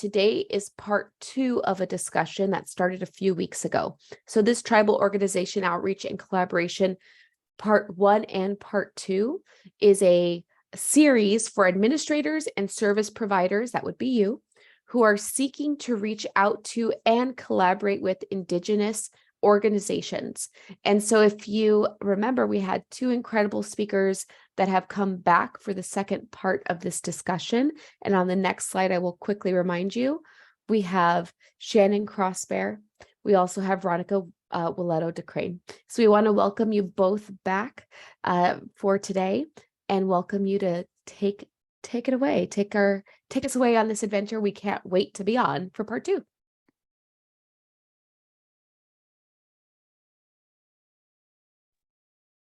today is part 2 of a discussion that started a few weeks ago. So this tribal organization outreach and collaboration, part 1 and part 2, is a series for administrators and service providers, that would be you, who are seeking to reach out to and collaborate with Indigenous organizations. And so if you remember, we had 2 incredible speakers that have come back for the second part of this discussion. And on the next slide, I will quickly remind you, we have Shannon Crossbear. We also have Veronica Willeto DeCrane. So we want to welcome you both back for today and welcome you to take it away, take us away on this adventure we can't wait to be on for part 2.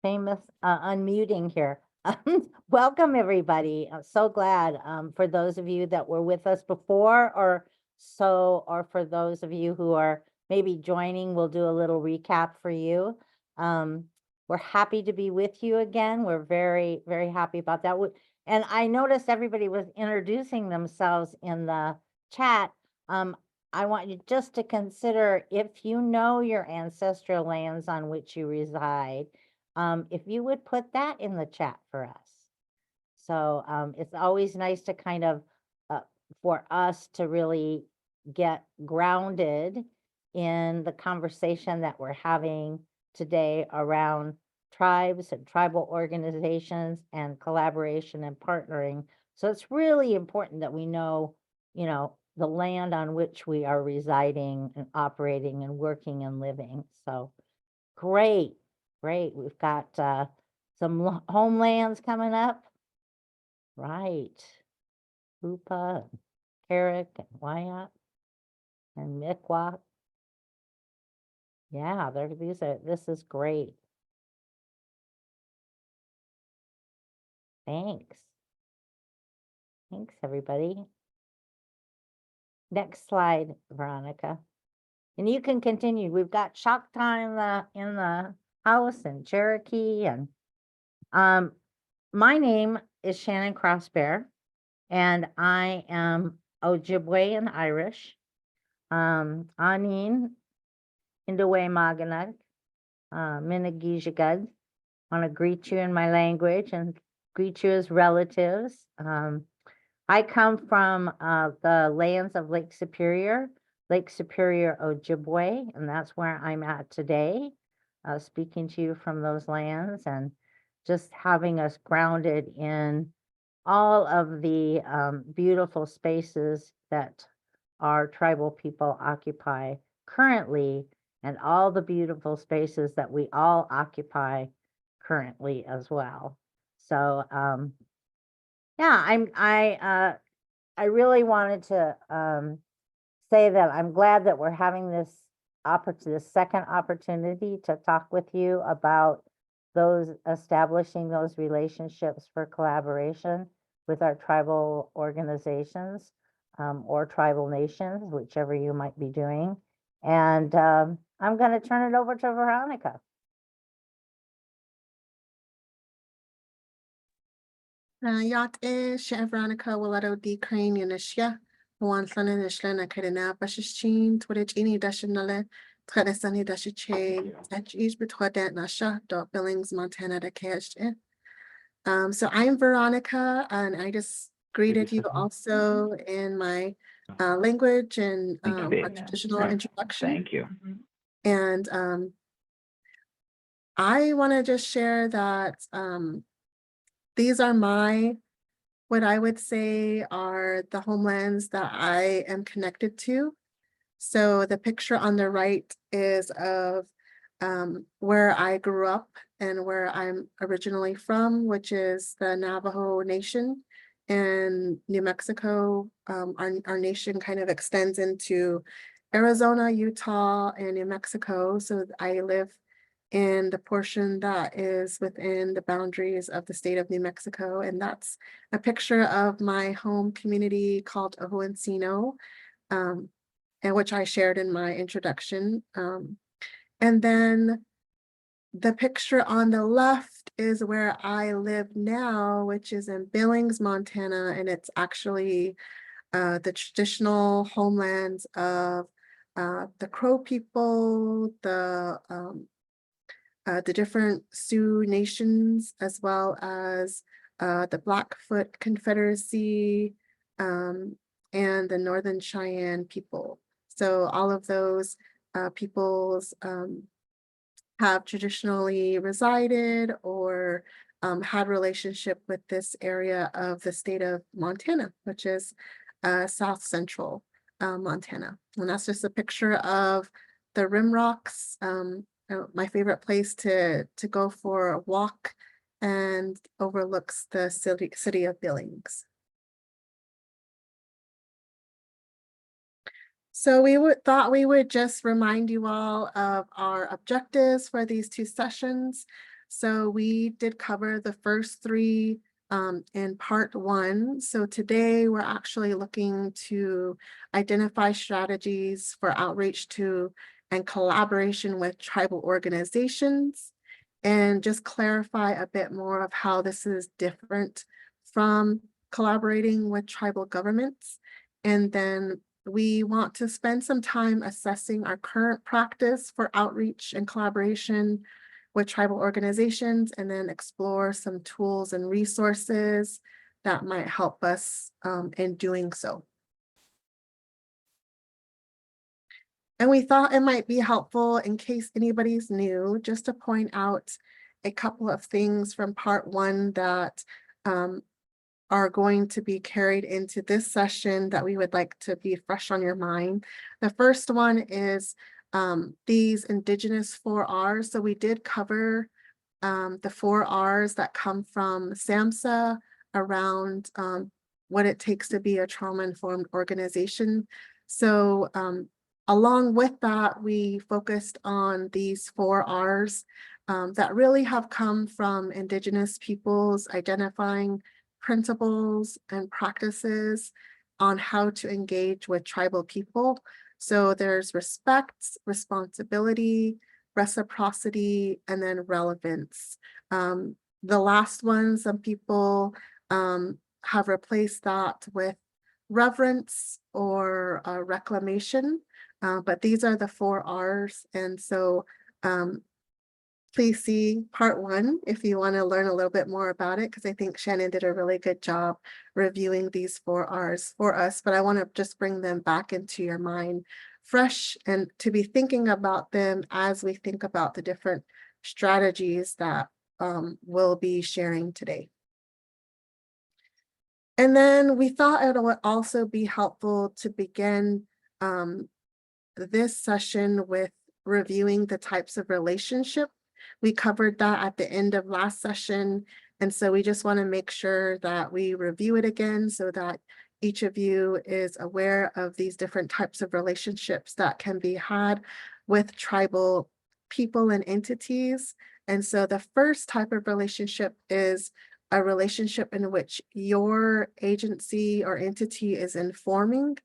Famous unmuting here. Welcome everybody. I'm so glad for those of you that were with us before or for those of you who are maybe joining, we'll do a little recap for you. We're happy to be with you again. We're very, very happy about that. And I noticed everybody was introducing themselves in the chat. I want you just to consider, if you know your ancestral lands on which you reside, if you would put that in the chat for us. So it's always nice to kind of, for us to really get grounded in the conversation that we're having today around tribes and tribal organizations and collaboration and partnering. So it's really important that we know, the land on which we are residing and operating and working and living. So great. Great. We've got some homelands coming up. Right. Hoopa, and Carrick, and Wyatt, and Mikwak. Yeah, this is great. Thanks. Thanks, everybody. Next slide, Veronica. And you can continue. We've got Choctaw in the house and Cherokee, and my name is Shannon Crossbear, and I am Ojibwe and Irish. Anin, Indaway Maganag, Minagijagad. I want to greet you in my language and greet you as relatives. I come from the lands of Lake Superior Ojibwe, and that's where I'm at today. Speaking to you from those lands and just having us grounded in all of the beautiful spaces that our tribal people occupy currently, and all the beautiful spaces that we all occupy currently as well. So yeah, I really wanted to say that I'm glad that we're having this second opportunity to talk with you about establishing those relationships for collaboration with our tribal organizations or tribal nations, whichever you might be doing. And I'm going to turn it over to Veronica. Yacht is Veronica Willeto DeCrane Yanishya. One son in Ishlana Kadena Bashishin, Twitchini Dashinale, Tredesani Dashiche, Tatch Betwadet Nasha, Billings, Montana to Cash. So I'm Veronica, and I just greeted you also in my language and our traditional introduction. Thank you. And I want to just share that these are what I would say are the homelands that I am connected to. So the picture on the right is of where I grew up and where I'm originally from, which is the Navajo Nation in New Mexico. Our nation kind of extends into Arizona, Utah, and New Mexico. So I live in the portion that is within the boundaries of the state of New Mexico. And that's a picture of my home community called Ojo Encino, and which I shared in my introduction. And then the picture on the left is where I live now, which is in Billings, Montana, and it's actually the traditional homelands of the Crow people, the different Sioux nations, as well as the Blackfoot Confederacy, and the Northern Cheyenne people. So all of those peoples have traditionally resided or had relationship with this area of the state of Montana, which is South Central Montana. And that's just a picture of the rim rocks. My favorite place to go for a walk, and overlooks the city of Billings. So thought we would just remind you all of our objectives for these 2 sessions. So we did cover the first 3 in part 1. So today we're actually looking to identify strategies for outreach to and collaboration with tribal organizations, and just clarify a bit more of how this is different from collaborating with tribal governments. And then we want to spend some time assessing our current practice for outreach and collaboration with tribal organizations, and then explore some tools and resources that might help us in doing so. And we thought it might be helpful, in case anybody's new, just to point out a couple of things from part 1 that are going to be carried into this session that we would like to be fresh on your mind. The first one is these Indigenous 4 R's. So we did cover the 4 R's that come from SAMHSA around what it takes to be a trauma-informed organization. So along with that, we focused on these 4 R's that really have come from Indigenous peoples identifying principles and practices on how to engage with tribal people. So there's respect, responsibility, reciprocity, and then relevance. The last one, some people have replaced that with reverence or reclamation, but these are the 4 R's. And so please see part 1 if you want to learn a little bit more about it, because I think Shannon did a really good job reviewing these 4 R's for us, but I want to just bring them back into your mind fresh, and to be thinking about them as we think about the different strategies that we'll be sharing today. And then we thought it would also be helpful to begin this session with reviewing the types of relationship. We covered that at the end of last session, and so we just want to make sure that we review it again so that each of you is aware of these different types of relationships that can be had with tribal people and entities. And so the first type of relationship is a relationship in which your agency or entity is informing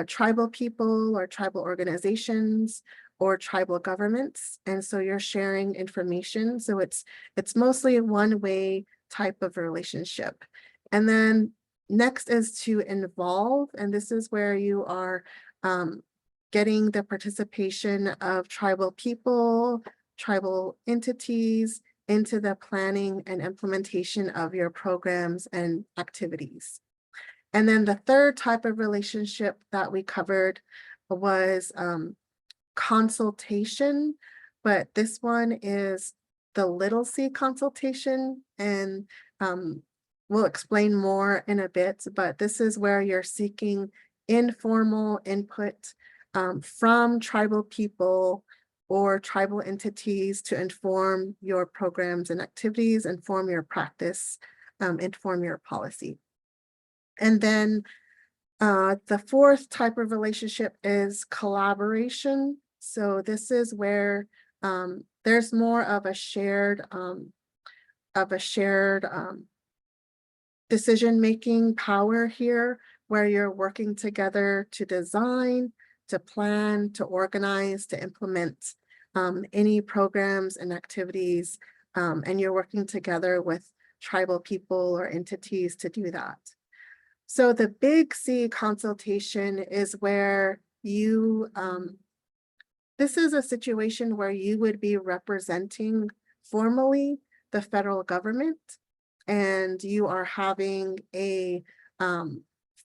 tribal people or tribal organizations or tribal governments. And so you're sharing information. So it's mostly a one-way type of relationship. And then next is to involve, and this is where you are getting the participation of tribal people, tribal entities into the planning and implementation of your programs and activities. And then the third type of relationship that we covered was consultation, but this one is the little c consultation, and we'll explain more in a bit, but this is where you're seeking informal input from tribal people or tribal entities to inform your programs and activities, inform your practice, inform your policy. And then the fourth type of relationship is collaboration. So this is where there's more of a shared decision-making power here, where you're working together to design, to plan, to organize, to implement any programs and activities, and you're working together with tribal people or entities to do that. So the big C consultation is where you, this is a situation where you would be representing formally the federal government, and you are having a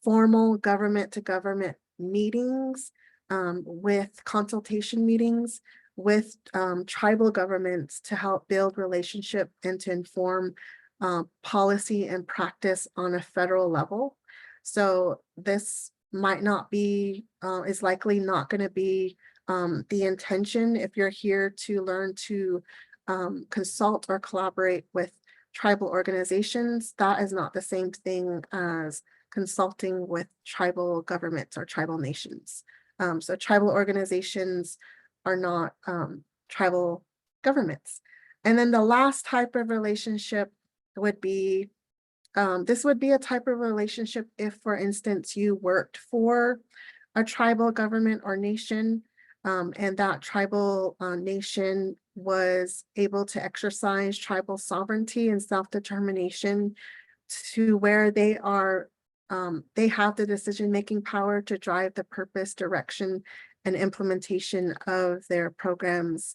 formal government to government meetings with consultation meetings with tribal governments to help build relationship and to inform policy and practice on a federal level. So this might not be, is likely not going to be the intention if you're here to learn to consult or collaborate with tribal organizations. That is not the same thing as consulting with tribal governments or tribal nations. So tribal organizations are not tribal governments. And then the last type of relationship would be, this would be a type of relationship if, for instance, you worked for a tribal government or nation, and that tribal nation was able to exercise tribal sovereignty and self-determination to where they are, they have the decision-making power to drive the purpose, direction, and implementation of their programs,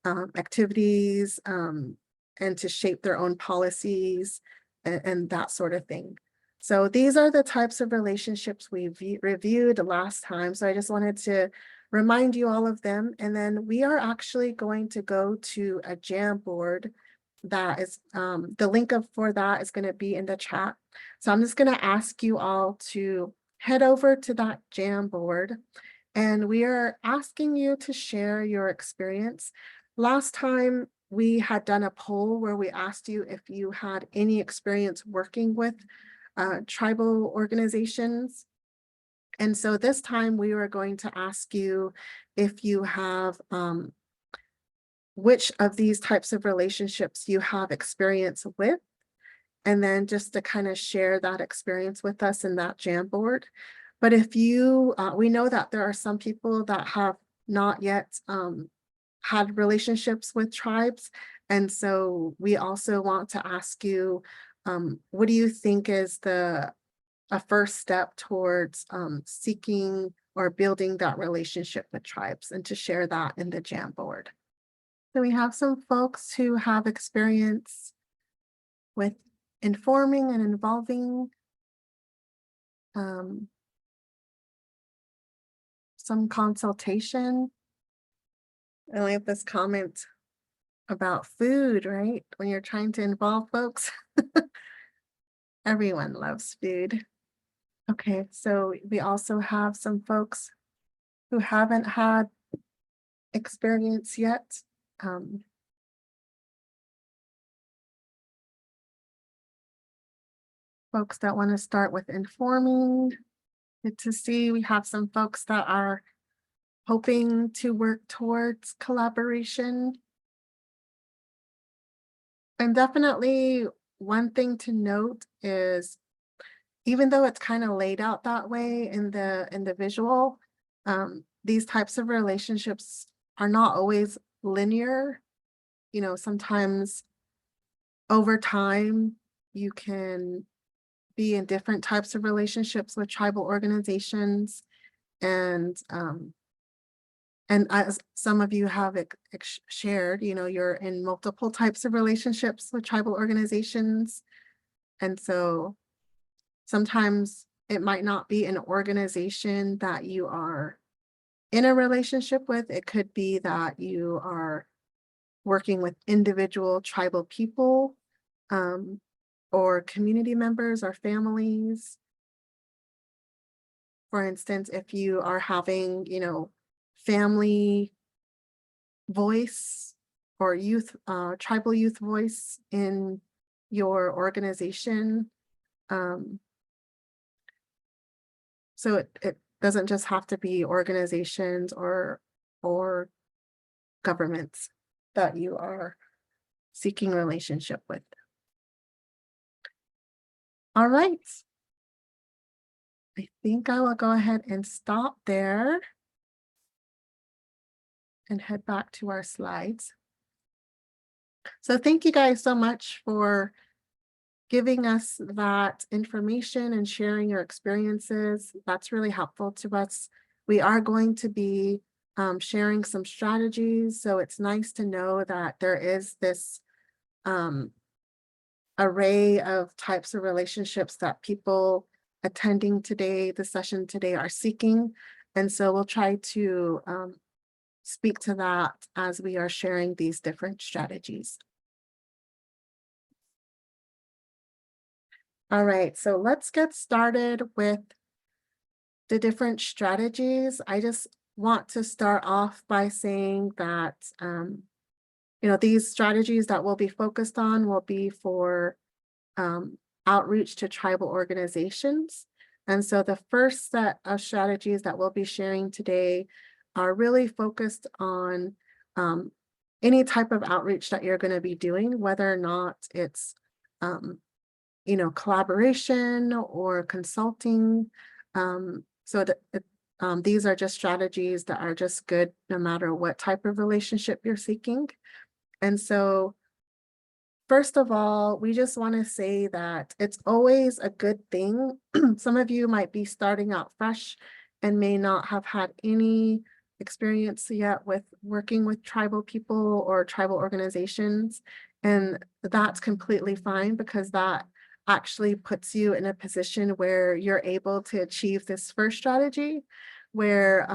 activities, and to shape their own policies and that sort of thing. So these are the types of relationships we reviewed last time. So I just wanted to remind you all of them. And then we are actually going to go to a Jamboard that is, the link for that is going to be in the chat. So I'm just going to ask you all to head over to that Jamboard, and we are asking you to share your experience. Last time we had done a poll where we asked you if you had any experience working with tribal organizations. And so this time we were going to ask you if you have, which of these types of relationships you have experience with, and then just to kind of share that experience with us in that Jamboard. But if you, we know that there are some people that have not yet had relationships with tribes. And so we also want to ask you, what do you think is a first step towards seeking or building that relationship with tribes, and to share that in the Jamboard. So we have some folks who have experience with informing and involving some consultation. I like this comment about food, right? When you're trying to involve folks. Everyone loves food. Okay, so we also have some folks who haven't had experience yet. Folks that want to start with informing. Good to see we have some folks that are hoping to work towards collaboration. And definitely one thing to note is, even though it's kind of laid out that way in the visual, these types of relationships are not always linear. You know, sometimes over time you can be in different types of relationships with tribal organizations, and as some of you have shared, you know, you're in multiple types of relationships with tribal organizations. And so sometimes it might not be an organization that you are in a relationship with. It could be that you are working with individual tribal people, or community members or families. For instance, if you are having, you know, family voice or youth, tribal youth voice in your organization. So it doesn't just have to be organizations or governments that you are seeking relationship with. All right. I think I will go ahead and stop there and head back to our slides. So thank you guys so much for giving us that information and sharing your experiences. That's really helpful to us. We are going to be sharing some strategies. So it's nice to know that there is this array of types of relationships that people attending today, the session today, are seeking. And so we'll try to speak to that as we are sharing these different strategies. All right, so let's get started with the different strategies. I just want to start off by saying that, these strategies that we'll be focused on will be for outreach to tribal organizations. And so the first set of strategies that we'll be sharing today are really focused on any type of outreach that you're going to be doing, whether or not it's collaboration or consulting. These are just strategies that are just good no matter what type of relationship you're seeking. And so first of all, we just want to say that it's always a good thing. Some of you might be starting out fresh and may not have had any experience yet with working with tribal people or tribal organizations. And that's completely fine, because that actually puts you in a position where you're able to achieve this first strategy, where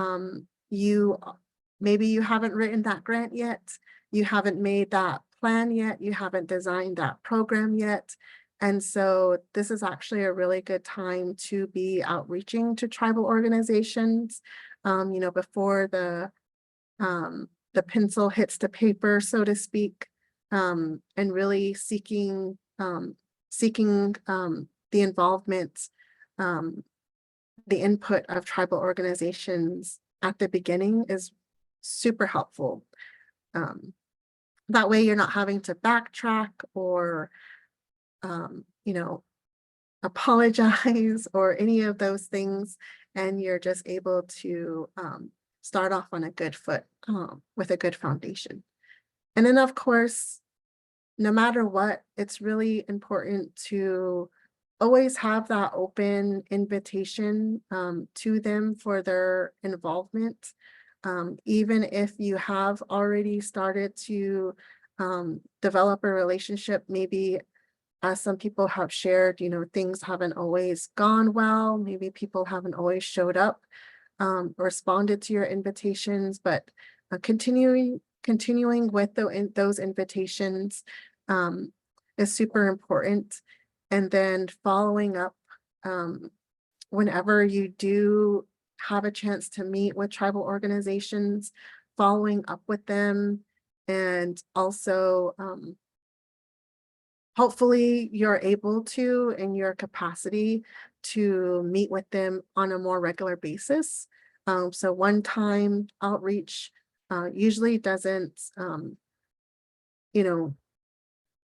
maybe you haven't written that grant yet, you haven't made that plan yet, you haven't designed that program yet. And so this is actually a really good time to be outreaching to tribal organizations, before the pencil hits the paper, so to speak, and really seeking the involvement, the input of tribal organizations at the beginning is super helpful. That way you're not having to backtrack or, apologize or any of those things. And you're just able to start off on a good foot with a good foundation. And then, of course, no matter what, it's really important to always have that open invitation to them for their involvement. Even if you have already started to develop a relationship, maybe as some people have shared, things haven't always gone well. Maybe people haven't always showed up, responded to your invitations, but continuing with those invitations is super important. And then following up whenever you do have a chance to meet with tribal organizations, following up with them, and also hopefully you're able to, in your capacity, to meet with them on a more regular basis. So one-time outreach usually doesn't,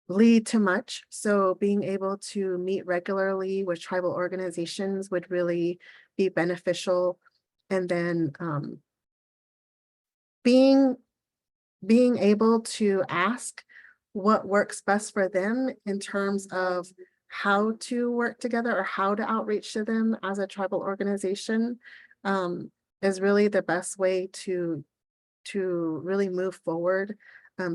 lead to much. So being able to meet regularly with tribal organizations would really be beneficial. And then being able to ask what works best for them in terms of how to work together or how to outreach to them as a tribal organization is really the best way to really move forward.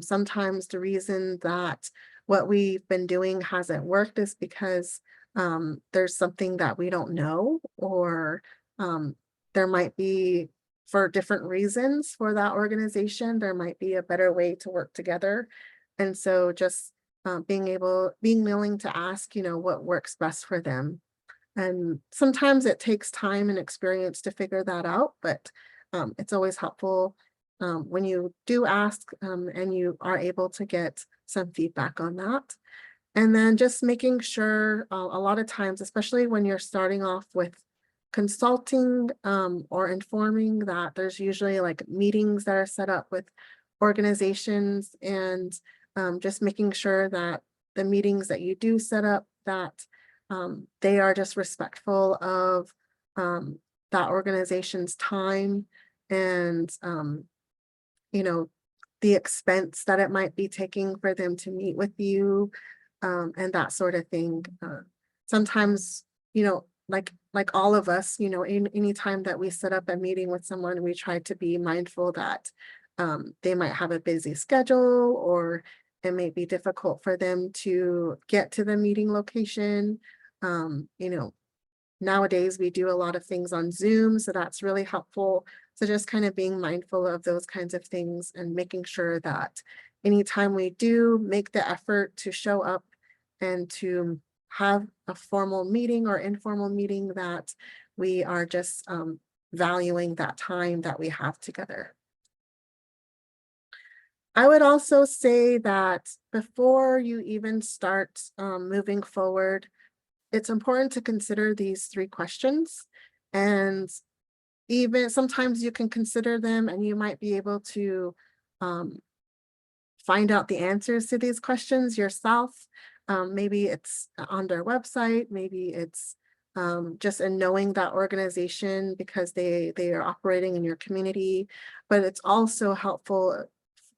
Sometimes the reason that what we've been doing hasn't worked is because there's something that we don't know, or there might be, for different reasons for that organization, there might be a better way to work together. And so just being willing to ask, what works best for them. And sometimes it takes time and experience to figure that out, but it's always helpful when you do ask and you are able to get some feedback on that. And then just making sure a lot of times, especially when you're starting off with consulting or informing, that there's usually like meetings that are set up with organizations, and just making sure that the meetings that you do set up, that they are just respectful of that organization's time and the expense that it might be taking for them to meet with you. and that sort of thing. Sometimes, like all of us, in any time that we set up a meeting with someone, we try to be mindful that they might have a busy schedule, or it may be difficult for them to get to the meeting location. Nowadays we do a lot of things on Zoom, so that's really helpful. So just kind of being mindful of those kinds of things and making sure that anytime we do make the effort to show up and to have a formal meeting or informal meeting, that we are just valuing that time that we have together. I would also say that before you even start moving forward, it's important to consider these 3 questions. And even sometimes you can consider them and you might be able to find out the answers to these questions yourself. Maybe it's on their website, maybe it's just in knowing that organization because they are operating in your community, but it's also helpful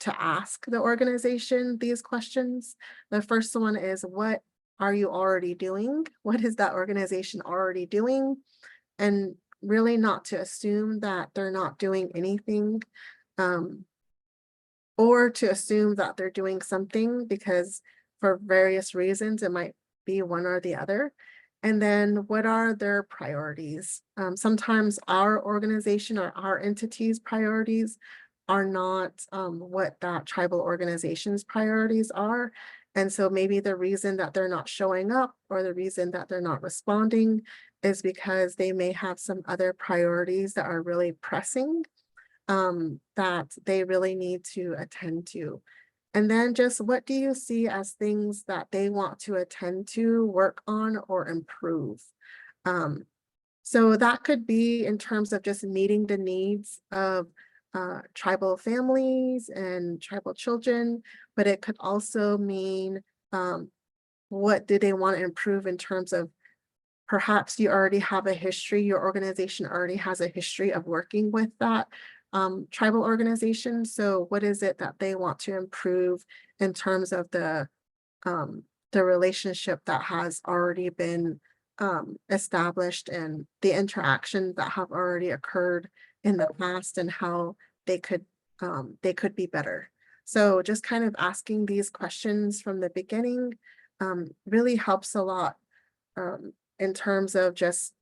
to ask the organization these questions. The first one is, what are you already doing? What is that organization already doing? And really not to assume that they're not doing anything, or to assume that they're doing something, because for various reasons, it might be one or the other. And then what are their priorities? Sometimes our organization or our entity's priorities are not what that tribal organization's priorities are. And so maybe the reason that they're not showing up, or the reason that they're not responding, is because they may have some other priorities that are really pressing, that they really need to attend to. And then just, what do you see as things that they want to attend to, work on, or improve? So that could be in terms of just meeting the needs of tribal families and tribal children, but it could also mean what do they want to improve in terms of, perhaps you already have a history, your organization already has a history of working with that tribal organization. So what is it that they want to improve in terms of the relationship that has already been established, and the interactions that have already occurred in the past, and how they could be better. So just kind of asking these questions from the beginning really helps a lot in terms of just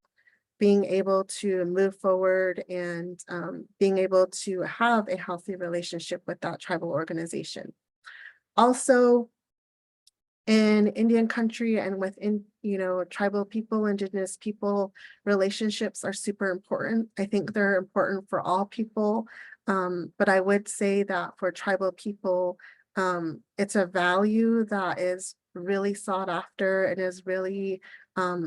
being able to move forward and being able to have a healthy relationship with that tribal organization. Also, in Indian country and within, tribal people, indigenous people, relationships are super important. I think they're important for all people. But I would say that for tribal people, it's a value that is really sought after and is really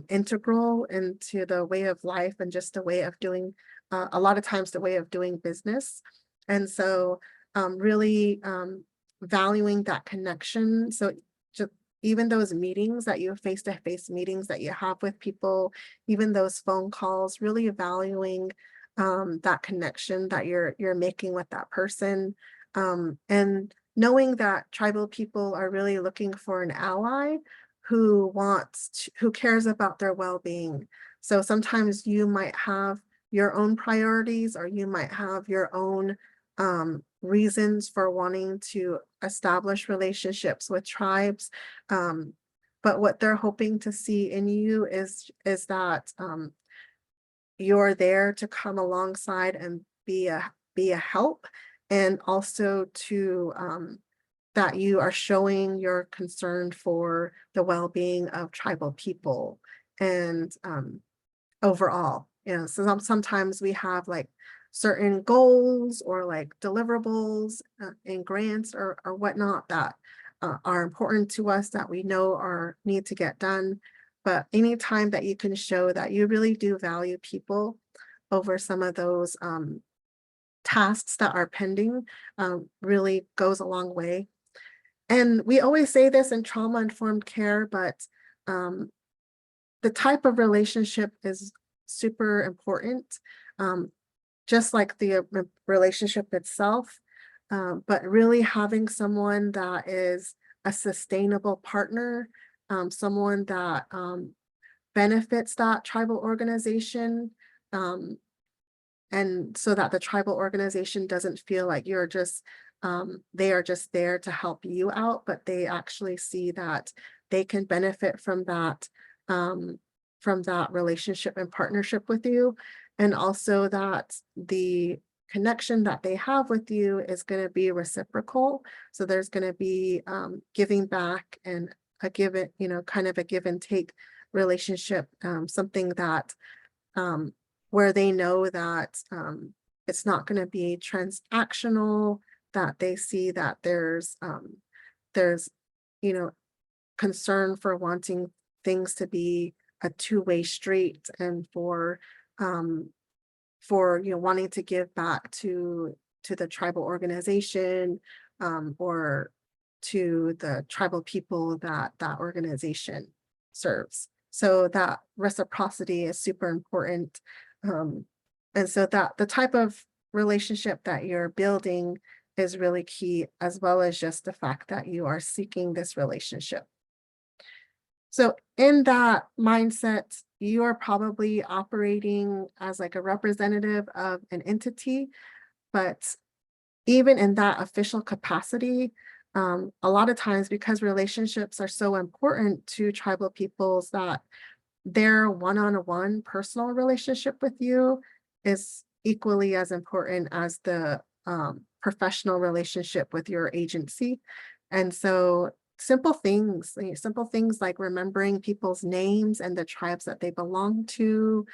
integral into the way of life, and just a way of doing, a lot of times the way of doing business. And so really valuing that connection. So just even those meetings that you face-to-face meetings that you have with people, even those phone calls, really valuing that connection that you're making with that person, and knowing that tribal people are really looking for an ally who cares about their well-being. So sometimes you might have your own priorities, or you might have your own reasons for wanting to establish relationships with tribes. But what they're hoping to see in you is that you're there to come alongside and be a help, and also to that you are showing your concern for the well-being of tribal people and overall. So sometimes we have like certain goals or like deliverables and grants or whatnot that are important to us, that we know need to get done. But anytime that you can show that you really do value people over some of those tasks that are pending, really goes a long way. And we always say this in trauma-informed care, but the type of relationship is super important, just like the relationship itself, but really having someone that is a sustainable partner, someone that benefits that tribal organization, and so that the tribal organization doesn't feel like you're just they are just there to help you out, but they actually see that they can benefit um, from that relationship and partnership with you, and also that the connection that they have with you is going to be reciprocal. So there's going to be giving back and a give it, kind of a give and take relationship, something that um, where they know that it's not going to be transactional, that they see that there's you know concern for wanting things to be a two-way street, and um, for wanting to give back to the tribal organization, or to the tribal people that that organization serves. So that reciprocity is super important. Um, and so that the type of relationship that you're building is really key, as well as just the fact that you are seeking this relationship. So in that mindset, you are probably operating as like a representative of an entity, but even in that official capacity, a lot of times, because relationships are so important to tribal peoples, that their one-on-one personal relationship with you is equally as important as the professional relationship with your agency. And so simple things like remembering people's names and the tribes that they belong to.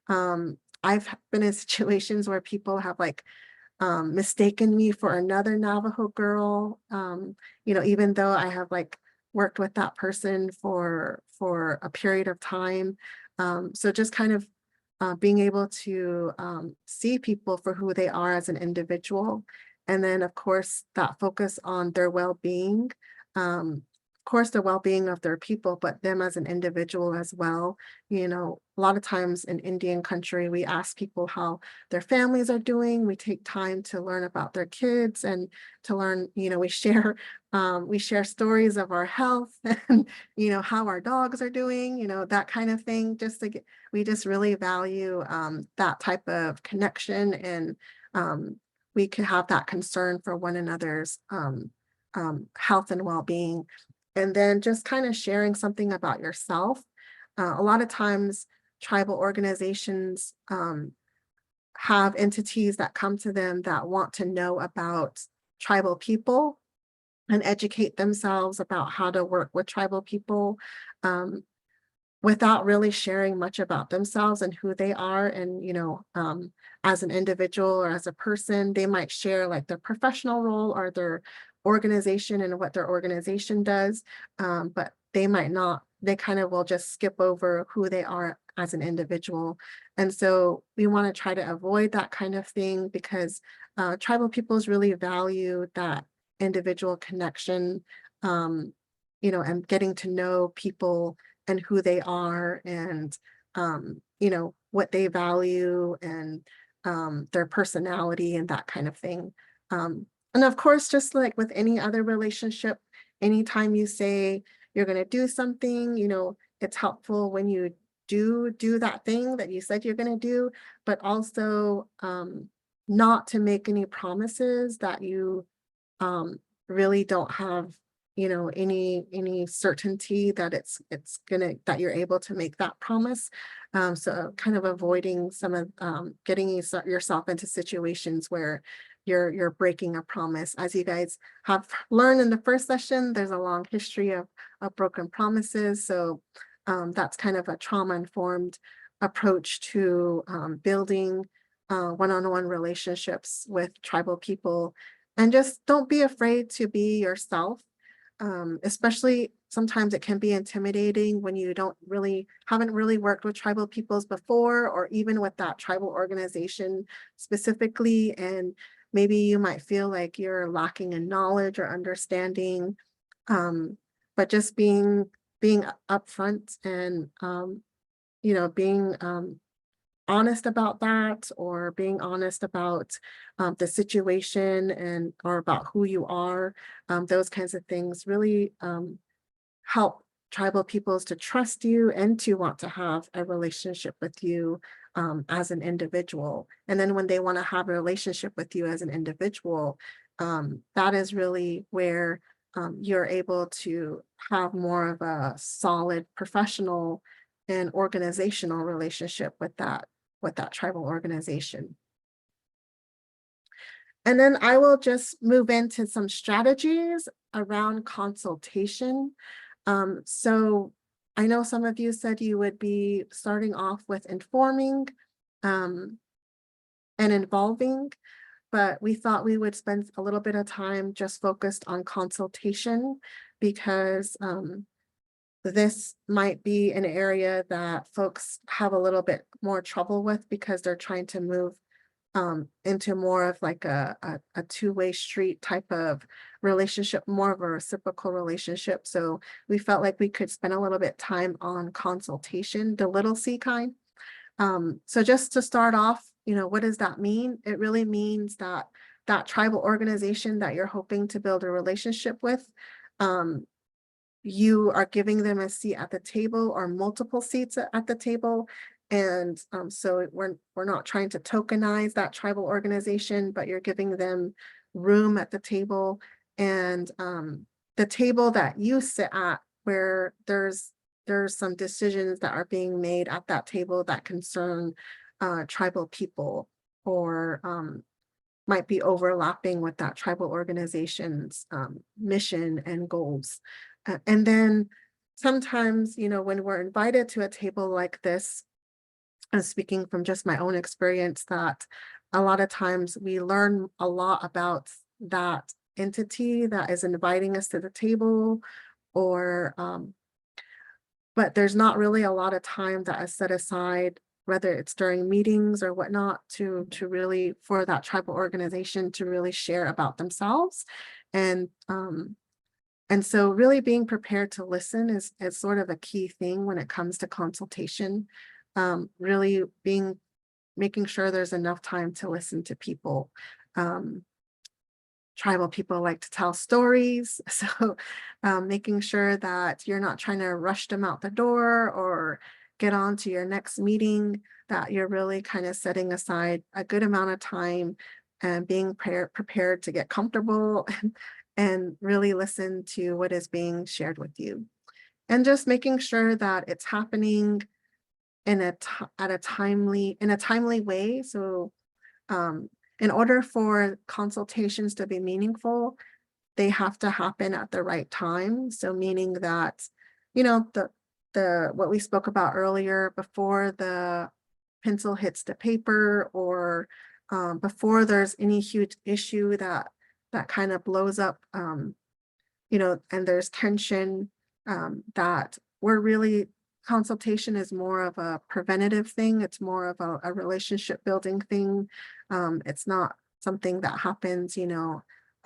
I've been in situations where people have like mistaken me for another Navajo girl, even though I have like worked with that person for a period of time. So just kind of being able to see people for who they are as an individual. And then, of course, that focus on their well-being. Of course, the well-being of their people, but them as an individual as well. A lot of times in Indian country, we ask people how their families are doing. We take time to learn about their kids and to learn, we share stories of our health and, how our dogs are doing, that kind of thing. We just really value that type of connection, and we can have that concern for one another's health and well-being. And then just kind of sharing something about yourself. A lot of times tribal organizations have entities that come to them that want to know about tribal people and educate themselves about how to work with tribal people, without really sharing much about themselves and who they are. And, as an individual or as a person, they might share like their professional role or their organization and what their organization does. But they might not, they kind of will just skip over who they are as an individual. And so we want to try to avoid that kind of thing, because tribal peoples really value that individual connection, and getting to know people and who they are, and what they value, and their personality and that kind of thing. And of course, just like with any other relationship, anytime you say you're going to do something, it's helpful when you do that thing that you said you're going to do, but also not to make any promises that you really don't have any certainty that that you're able to make that promise. So kind of avoiding some of getting yourself into situations where you're breaking a promise. As you guys have learned in the first session, there's a long history of broken promises. So that's kind of a trauma-informed approach to building one-on-one relationships with tribal people. And just don't be afraid to be yourself. Especially sometimes it can be intimidating when you haven't really worked with tribal peoples before, or even with that tribal organization specifically. And maybe you might feel like you're lacking in knowledge or understanding. But just being upfront and being honest about that, or being honest about the situation or about who you are, those kinds of things really help tribal peoples to trust you and to want to have a relationship with you as an individual. And then when they want to have a relationship with you as an individual, that is really where you're able to have more of a solid professional and organizational relationship with that tribal organization. And then I will just move into some strategies around consultation. So I know some of you said you would be starting off with informing and involving, but we thought we would spend a little bit of time just focused on consultation, because this might be an area that folks have a little bit more trouble with, because they're trying to move into more of like a two-way street type of relationship, more of a reciprocal relationship. So we felt like we could spend a little bit time on consultation, the little C kind. So just to start off, what does that mean? It really means that that tribal organization that you're hoping to build a relationship with, you are giving them a seat at the table or multiple seats at the table. And so we're not trying to tokenize that tribal organization, but you're giving them room at the table. And the table that you sit at, where there's some decisions that are being made at that table that concern tribal people, or might be overlapping with that tribal organization's mission and goals. And then sometimes, when we're invited to a table like this, and speaking from just my own experience, that a lot of times we learn a lot about that entity that is inviting us to the table, or but there's not really a lot of time that is set aside, whether it's during meetings or whatnot, to really, for that tribal organization to really share about themselves. And so really being prepared to listen is sort of a key thing when it comes to consultation. Really making sure there's enough time to listen to people. Tribal people like to tell stories, so making sure that you're not trying to rush them out the door or get on to your next meeting, that you're really kind of setting aside a good amount of time and being prepared to get comfortable and really listen to what is being shared with you. And just making sure that it's happening in a timely way. So in order for consultations to be meaningful, they have to happen at the right time. So meaning that, the what we spoke about earlier, before the pencil hits the paper, or before there's any huge issue that kind of blows up, and there's tension, that we're really, consultation is more of a preventative thing. It's more of a relationship building thing. It's not something that happens,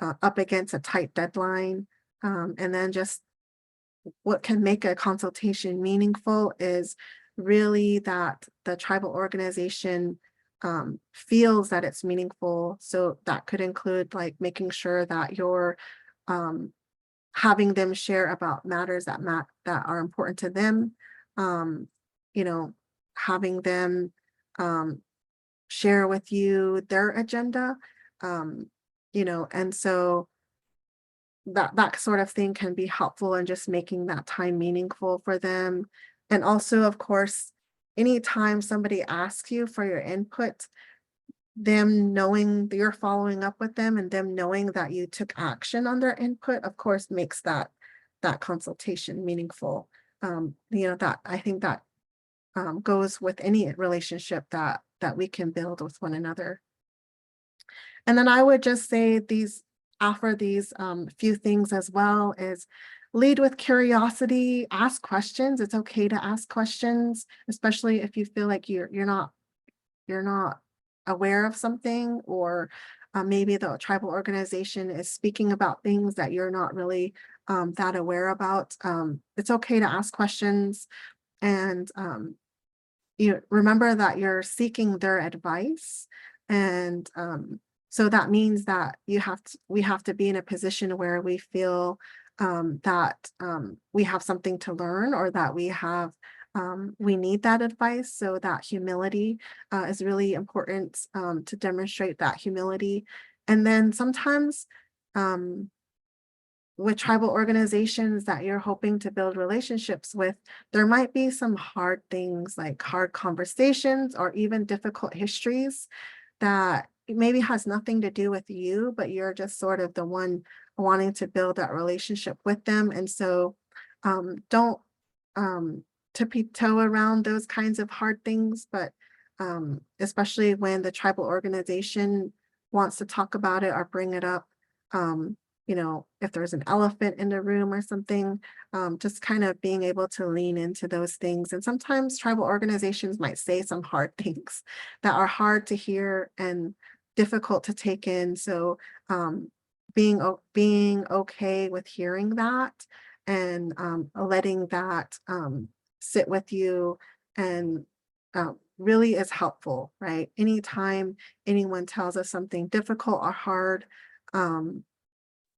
up against a tight deadline. And then just what can make a consultation meaningful is really that the tribal organization feels that it's meaningful. So that could include like making sure that you're having them share about matters that are important to them. Having them share with you their agenda, and so that sort of thing can be helpful in just making that time meaningful for them. And also, of course, anytime somebody asks you for your input, them knowing that you're following up with them and them knowing that you took action on their input, of course, makes that consultation meaningful. That I think that goes with any relationship that we can build with one another. And then I would just say offer these few things as well, is lead with curiosity, ask questions. It's okay to ask questions, especially if you feel like you're not aware of something, or maybe the tribal organization is speaking about things that you're not really that aware about. It's okay to ask questions, and remember that you're seeking their advice. And so that means that we have to be in a position where we feel that we have something to learn, or that we need that advice. So that humility is really important, to demonstrate that humility. And then sometimes with tribal organizations that you're hoping to build relationships with, there might be some hard things, like hard conversations or even difficult histories that maybe has nothing to do with you, but you're just sort of the one wanting to build that relationship with them. And so don't tippy-toe around those kinds of hard things, but especially when the tribal organization wants to talk about it or bring it up, you know, if there's an elephant in the room or something, just kind of being able to lean into those things. And sometimes tribal organizations might say some hard things that are hard to hear and difficult to take in. So being okay with hearing that, and letting that sit with you, and really is helpful, right? Anytime anyone tells us something difficult or hard, um,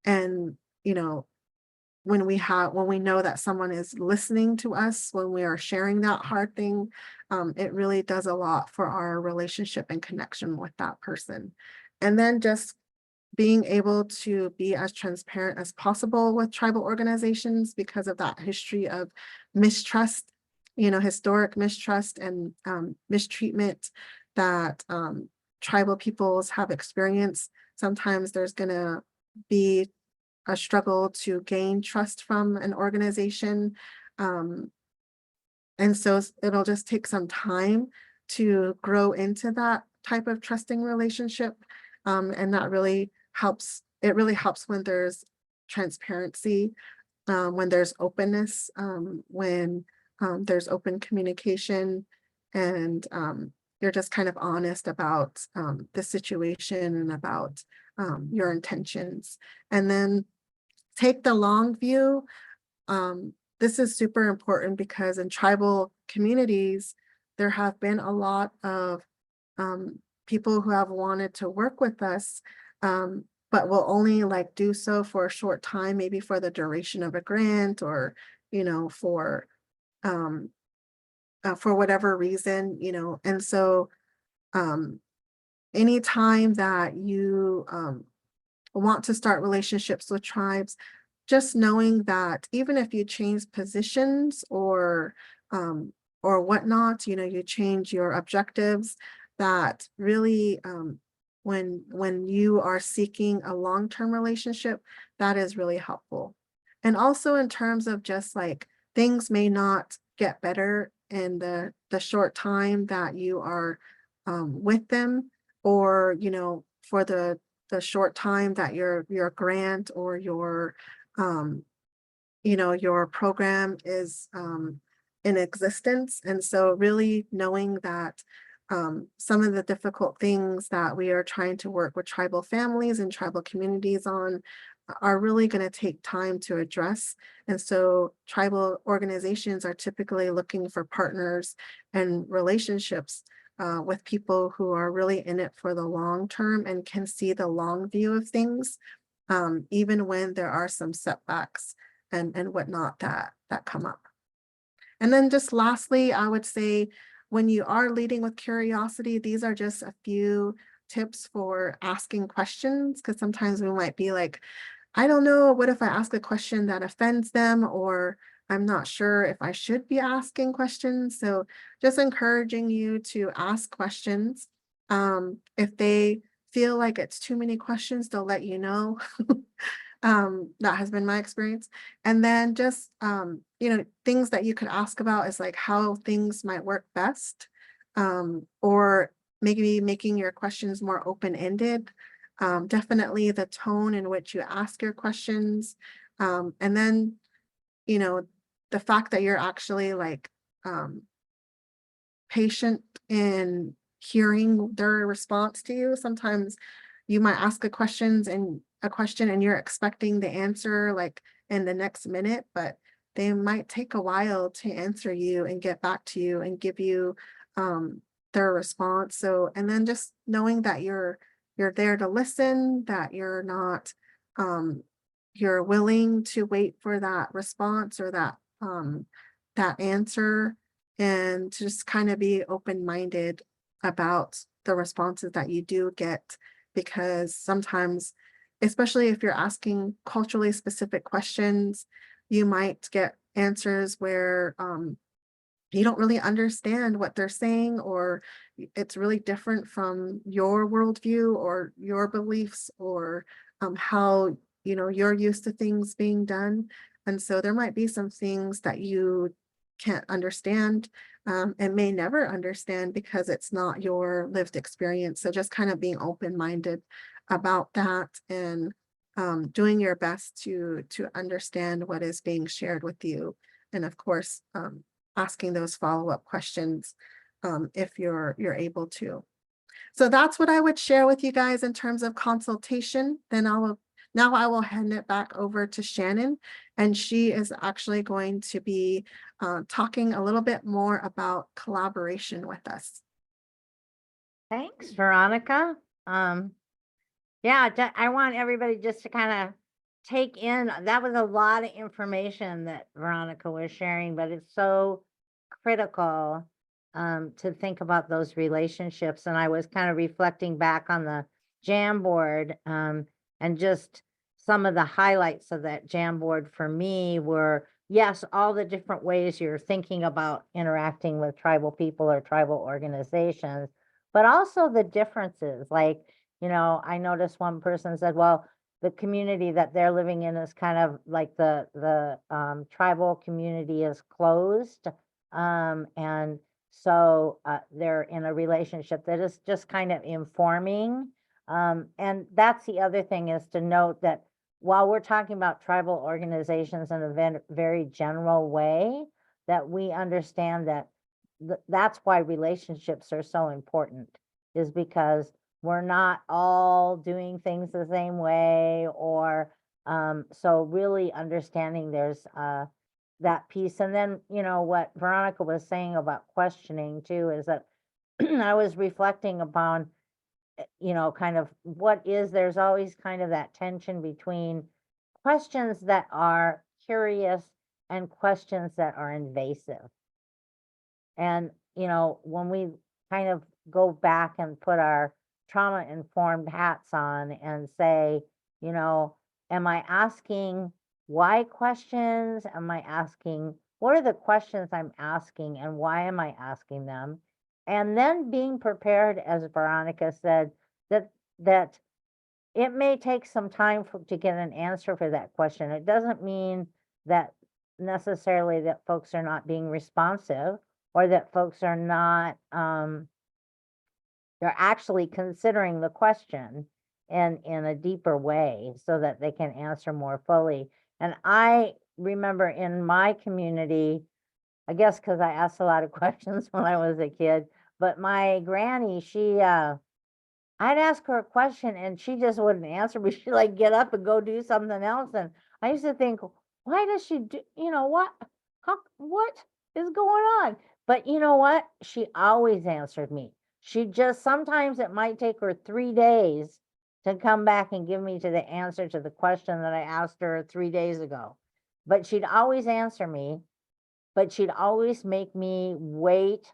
and you know, when we know that someone is listening to us when we are sharing that hard thing, it really does a lot for our relationship and connection with that person. And then just being able to be as transparent as possible with tribal organizations, because of that history of mistrust, you know, historic mistrust and mistreatment that tribal peoples have experienced. Sometimes there's going to be a struggle to gain trust from an organization. And so it'll just take some time to grow into that type of trusting relationship. And that really helps. It really helps when there's transparency, when there's openness, when there's open communication, and you're just kind of honest about the situation and about your intentions. And then take the long view. This is super important because in tribal communities, there have been a lot of people who have wanted to work with us, but will only like do so for a short time, maybe for the duration of a grant, or, you know, for whatever reason, you know. And so anytime that you want to start relationships with tribes, just knowing that even if you change positions or whatnot, you know, you change your objectives, that really when you are seeking a long-term relationship, that is really helpful. And also in terms of just like things may not get better in the short time that you are with them, or you know, for the short time that your grant or your you know, your program is in existence. And so really knowing that some of the difficult things that we are trying to work with tribal families and tribal communities on are really going to take time to address. And so tribal organizations are typically looking for partners and relationships with people who are really in it for the long term and can see the long view of things, even when there are some setbacks and whatnot that come up. And then just lastly, I would say when you are leading with curiosity, these are just a few tips for asking questions, because sometimes we might be like, I don't know, what if I ask a question that offends them, or I'm not sure if I should be asking questions. So just encouraging you to ask questions. If they feel like it's too many questions, they'll let you know. That has been my experience. And then just, you know, things that you could ask about is like how things might work best, or maybe making your questions more open-ended. Definitely the tone in which you ask your questions. And then, you know, the fact that you're actually like patient in hearing their response to you. Sometimes you might ask a question and you're expecting the answer like in the next minute, but they might take a while to answer you and get back to you and give you their response. So, and then just knowing that you're there to listen, that you're not you're willing to wait for that response or that answer, and to just kind of be open-minded about the responses that you do get, because sometimes, especially if you're asking culturally specific questions, you might get answers where you don't really understand what they're saying, or it's really different from your worldview or your beliefs, or how you're used to things being done. And so there might be some things that you can't understand, and may never understand because it's not your lived experience. So just kind of being open-minded about that, and doing your best to understand what is being shared with you. And of course, asking those follow-up questions, if you're able to. So that's what I would share with you guys in terms of consultation. Then I will hand it back over to Shannon, and she is actually going to be talking a little bit more about collaboration with us. Thanks, Veronica. Yeah, I want everybody just to kind of take in, that was a lot of information that Veronica was sharing, but it's so critical to think about those relationships. And I was kind of reflecting back on the Jamboard, and just some of the highlights of that Jamboard for me were, yes, all the different ways you're thinking about interacting with tribal people or tribal organizations, but also the differences. Like, I noticed one person said, well, the community that they're living in is kind of like the tribal community is closed. And so they're in a relationship that is just kind of informing. And that's the other thing, is to note that while we're talking about tribal organizations in a very general way, that we understand that that's why relationships are so important, is because we're not all doing things the same way, or so really understanding there's that piece. And then, what Veronica was saying about questioning too, is that I was reflecting upon, kind of there's always kind of that tension between questions that are curious and questions that are invasive. And, when we kind of go back and put our trauma-informed hats on and say, am I asking why questions? Am I asking, what are the questions I'm asking and why am I asking them? And then being prepared, as Veronica said, that it may take some time to get an answer for that question. It doesn't mean that necessarily that folks are not being responsive, or that folks are not, they're actually considering the question in a deeper way so that they can answer more fully. And I remember in my community, I guess because I asked a lot of questions when I was a kid, but my granny, I'd ask her a question and she just wouldn't answer me. She'd like get up and go do something else. And I used to think, why does she do, what is going on? But you know what? She always answered me. Sometimes it might take her 3 days to come back and give me to the answer to the question that I asked her 3 days ago. But she'd always answer me, but she'd always make me wait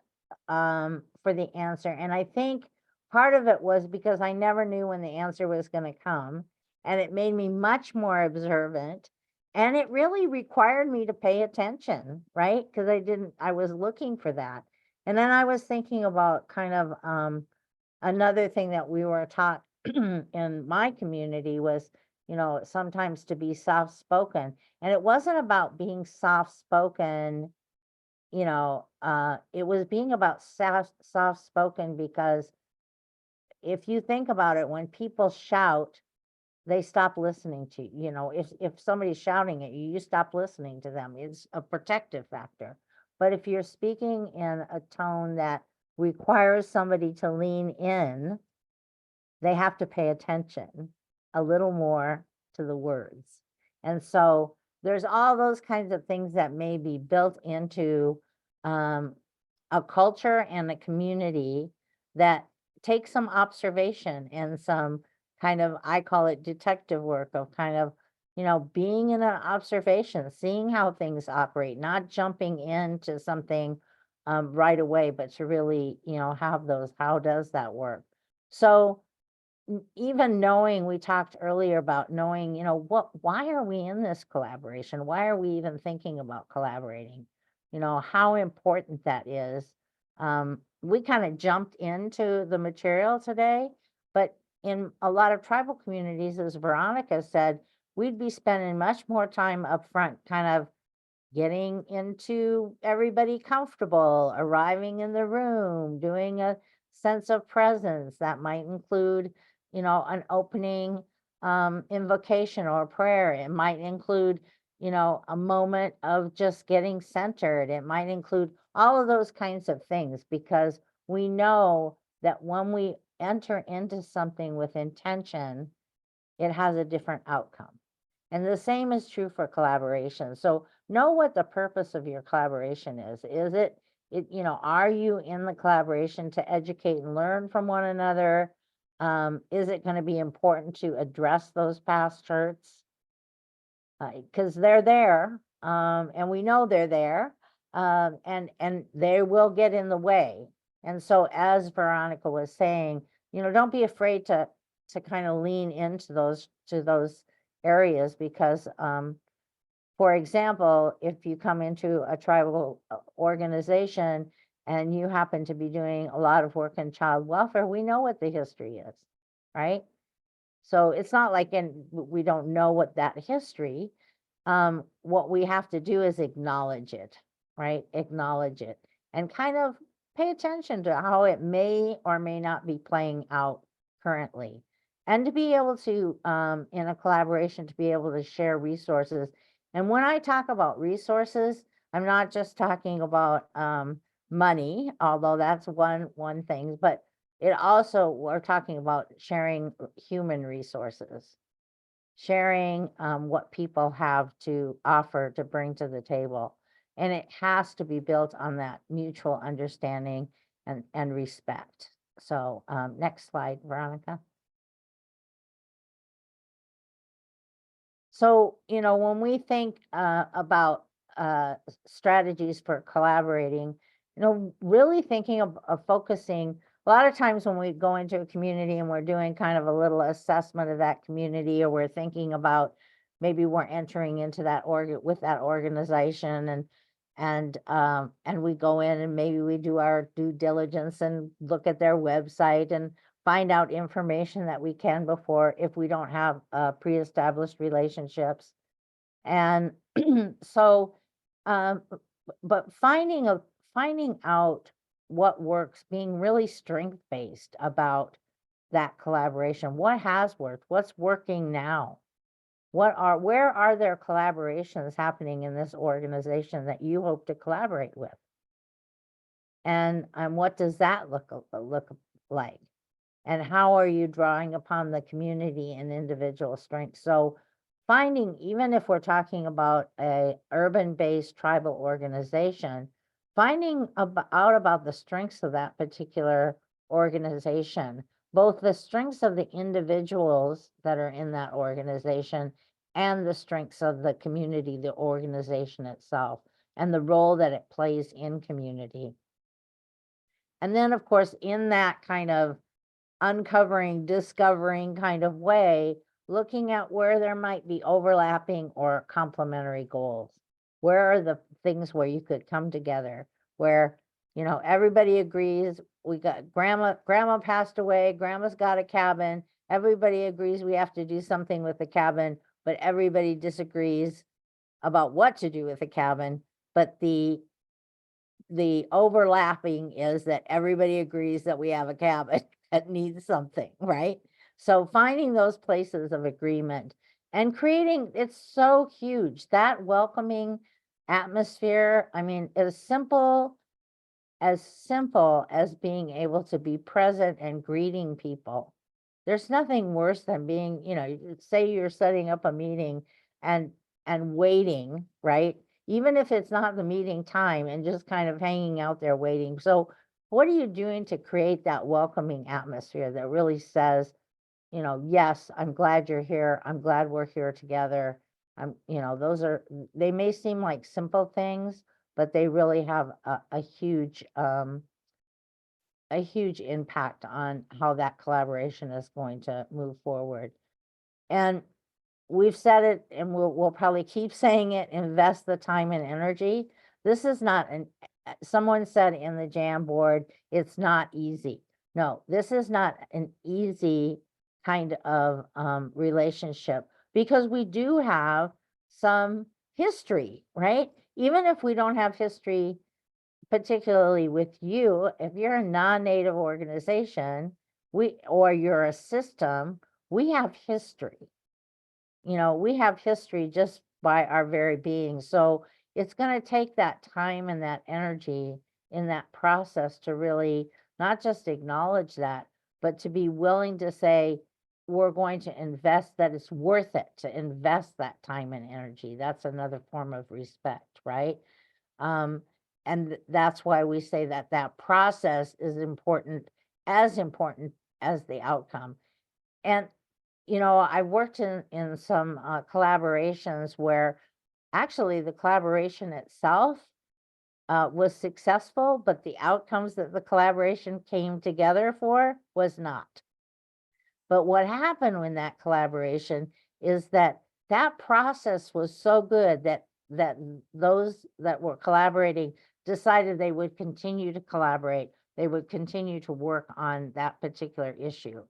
for the answer. And I think part of it was because I never knew when the answer was going to come, and it made me much more observant, and it really required me to pay attention, right? Because I was looking for that. And then I was thinking about kind of another thing that we were taught in my community was, sometimes to be soft-spoken. And it wasn't about being soft-spoken, it was being about soft-spoken because if you think about it, when people shout, they stop listening to you. If somebody's shouting at you, you stop listening to them. It's a protective factor. But if you're speaking in a tone that requires somebody to lean in, they have to pay attention a little more to the words. And so there's all those kinds of things that may be built into a culture and a community that takes some observation and some kind of, I call it detective work, of kind of, being in an observation, seeing how things operate, not jumping into something right away, but to really, have those, how does that work? So even knowing, we talked earlier about knowing, why are we in this collaboration? Why are we even thinking about collaborating? How important that is. We kind of jumped into the material today, but in a lot of tribal communities, as Veronica said, we'd be spending much more time up front, kind of getting into everybody comfortable, arriving in the room, doing a sense of presence. That might include, an opening invocation or prayer. It might include, a moment of just getting centered. It might include all of those kinds of things, because we know that when we enter into something with intention, it has a different outcome. And the same is true for collaboration. So know what the purpose of your collaboration is. Is it, are you in the collaboration to educate and learn from one another? Is it going to be important to address those past hurts? Because they're there, and we know they're there, and they will get in the way. And so, as Veronica was saying, don't be afraid to kind of lean into those areas, because for example, if you come into a tribal organization and you happen to be doing a lot of work in child welfare, we know what the history is, right? So it's not like we don't know what that history. What we have to do is acknowledge it, right? Acknowledge it and kind of pay attention to how it may or may not be playing out currently. And to be able to, in a collaboration, to be able to share resources. And when I talk about resources, I'm not just talking about money, although that's one thing, but it also, we're talking about sharing human resources, sharing what people have to offer to bring to the table. And it has to be built on that mutual understanding and respect. So next slide, Veronica. So, when we think about strategies for collaborating, really thinking of focusing, a lot of times when we go into a community and we're doing kind of a little assessment of that community, or we're thinking about maybe we're entering into that with that organization, and we go in and maybe we do our due diligence and look at their website and find out information that we can before, if we don't have pre-established relationships. And so, but finding out what works, being really strength-based about that collaboration. What has worked? What's working now? Where are there collaborations happening in this organization that you hope to collaborate with? And what does that look like? And how are you drawing upon the community and individual strengths? So finding, even if we're talking about a urban-based tribal organization, finding out about the strengths of that particular organization, both the strengths of the individuals that are in that organization and the strengths of the community, the organization itself, and the role that it plays in community. And then, of course, in that kind of uncovering, discovering kind of way, looking at where there might be overlapping or complementary goals. Where are the things where you could come together, where, everybody agrees, we got grandma passed away, grandma's got a cabin, everybody agrees we have to do something with the cabin, but everybody disagrees about what to do with the cabin. But the overlapping is that everybody agrees that we have a cabin that needs something, right? So finding those places of agreement and creating, it's so huge, that welcoming atmosphere. I mean, as simple as being able to be present and greeting people. There's nothing worse than being, say you're setting up a meeting and waiting, right? Even if it's not the meeting time, and just kind of hanging out there waiting. So what are you doing to create that welcoming atmosphere that really says, yes, I'm glad you're here. I'm glad we're here together. they may seem like simple things, but they really have a huge impact on how that collaboration is going to move forward. And we've said it, and we'll probably keep saying it, invest the time and energy. This is not someone said in the Jam board, it's not easy. No, this is not an easy kind of relationship, because we do have some history, right? Even if we don't have history, particularly with you, if you're a non-native organization, or you're a system, we have history. We have history just by our very being. So it's going to take that time and that energy in that process to really not just acknowledge that, but to be willing to say, we're going to invest, that it's worth it to invest that time and energy. That's another form of respect, right? And that's why we say that that process is important as the outcome. And I worked in some collaborations where actually the collaboration itself was successful, but the outcomes that the collaboration came together for was not. But what happened in that collaboration is that process was so good that those that were collaborating decided they would continue to collaborate. They would continue to work on that particular issue.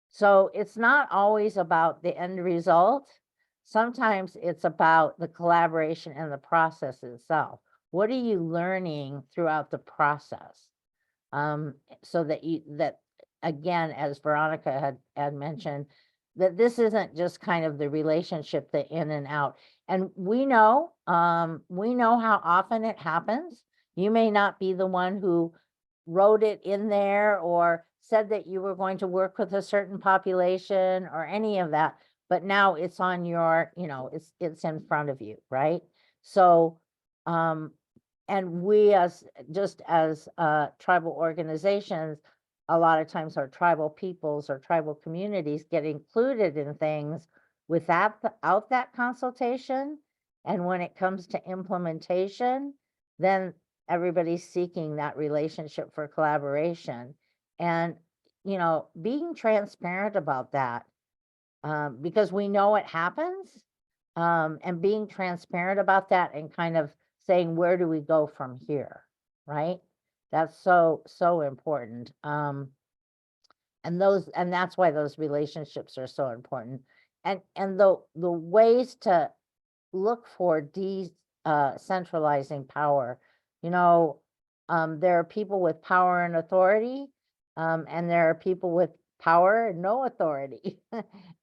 So it's not always about the end result. Sometimes it's about the collaboration and the process itself. What are you learning throughout the process? So that again, as Veronica had mentioned, that this isn't just kind of the relationship, the in and out. And we know how often it happens. You may not be the one who wrote it in there or said that you were going to work with a certain population or any of that, but now it's on your, it's in front of you, right? So, and we as tribal organizations, a lot of times our tribal peoples or tribal communities get included in things without that consultation. And when it comes to implementation, then everybody's seeking that relationship for collaboration. And, being transparent about that, because we know it happens, and being transparent about that and kind of saying, where do we go from here, right? That's so important. And that's why those relationships are so important. And the ways to look for decentralizing power, there are people with power and authority, and there are people with power and no authority.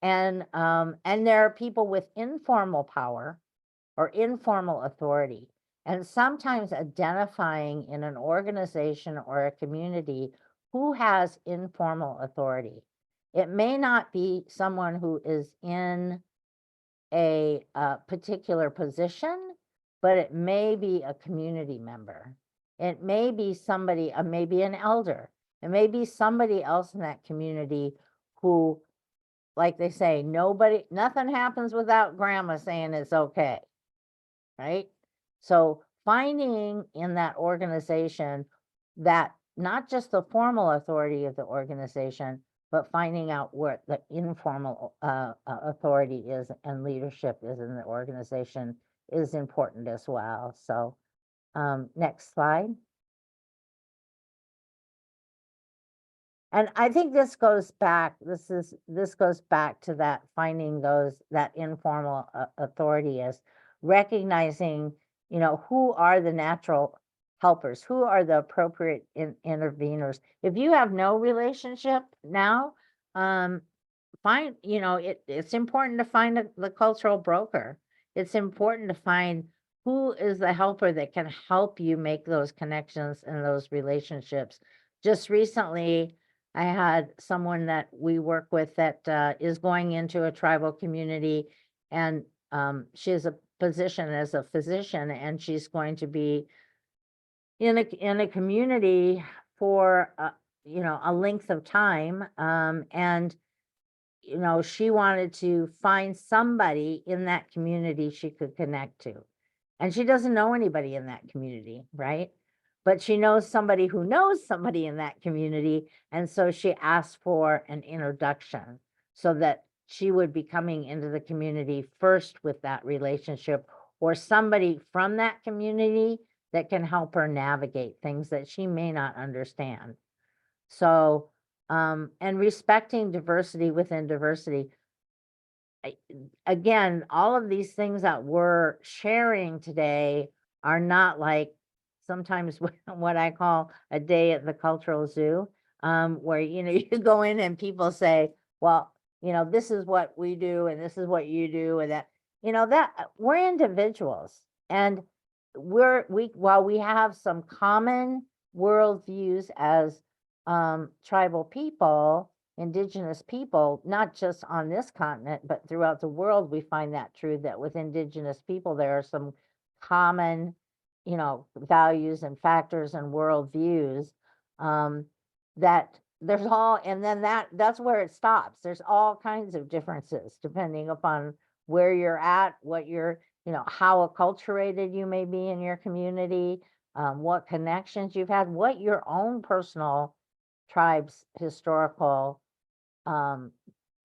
And there are people with informal power or informal authority. And sometimes identifying in an organization or a community who has informal authority. It may not be someone who is in a particular position, but it may be a community member. It may be somebody, maybe an elder. It may be somebody else in that community who, like they say, nothing happens without grandma saying it's okay, right? So finding in that organization that not just the formal authority of the organization, but finding out where the informal authority is and leadership is in the organization is important as well. So next slide. And I think this goes back, this goes back to that finding that informal authority is recognizing, who are the natural helpers, who are the appropriate interveners. If you have no relationship now, find, it's important to find the cultural broker. It's important to find who is the helper that can help you make those connections and those relationships. Just recently, I had someone that we work with that is going into a tribal community, and she has a position as a physician, and she's going to be in a community for a length of time, and you know, she wanted to find somebody in that community she could connect to. And she doesn't know anybody in that community, right? But she knows somebody who knows somebody in that community. And so she asked for an introduction so that she would be coming into the community first with that relationship, or somebody from that community that can help her navigate things that she may not understand. So, and respecting diversity within diversity. Again, all of these things that we're sharing today are not like sometimes what I call a day at the cultural zoo, where, you know, you go in and people say, well, you know, this is what we do and this is what you do, and that, you know, that we're individuals, and while we have some common worldviews as tribal people, indigenous people, not just on this continent, but throughout the world, we find that true, that with indigenous people, there are some common, you know, values and factors and worldviews, that there's all, and then that's where it stops. There's all kinds of differences depending upon where you're at, what you're, you know, how acculturated you may be in your community, what connections you've had, what your own personal tribe's historical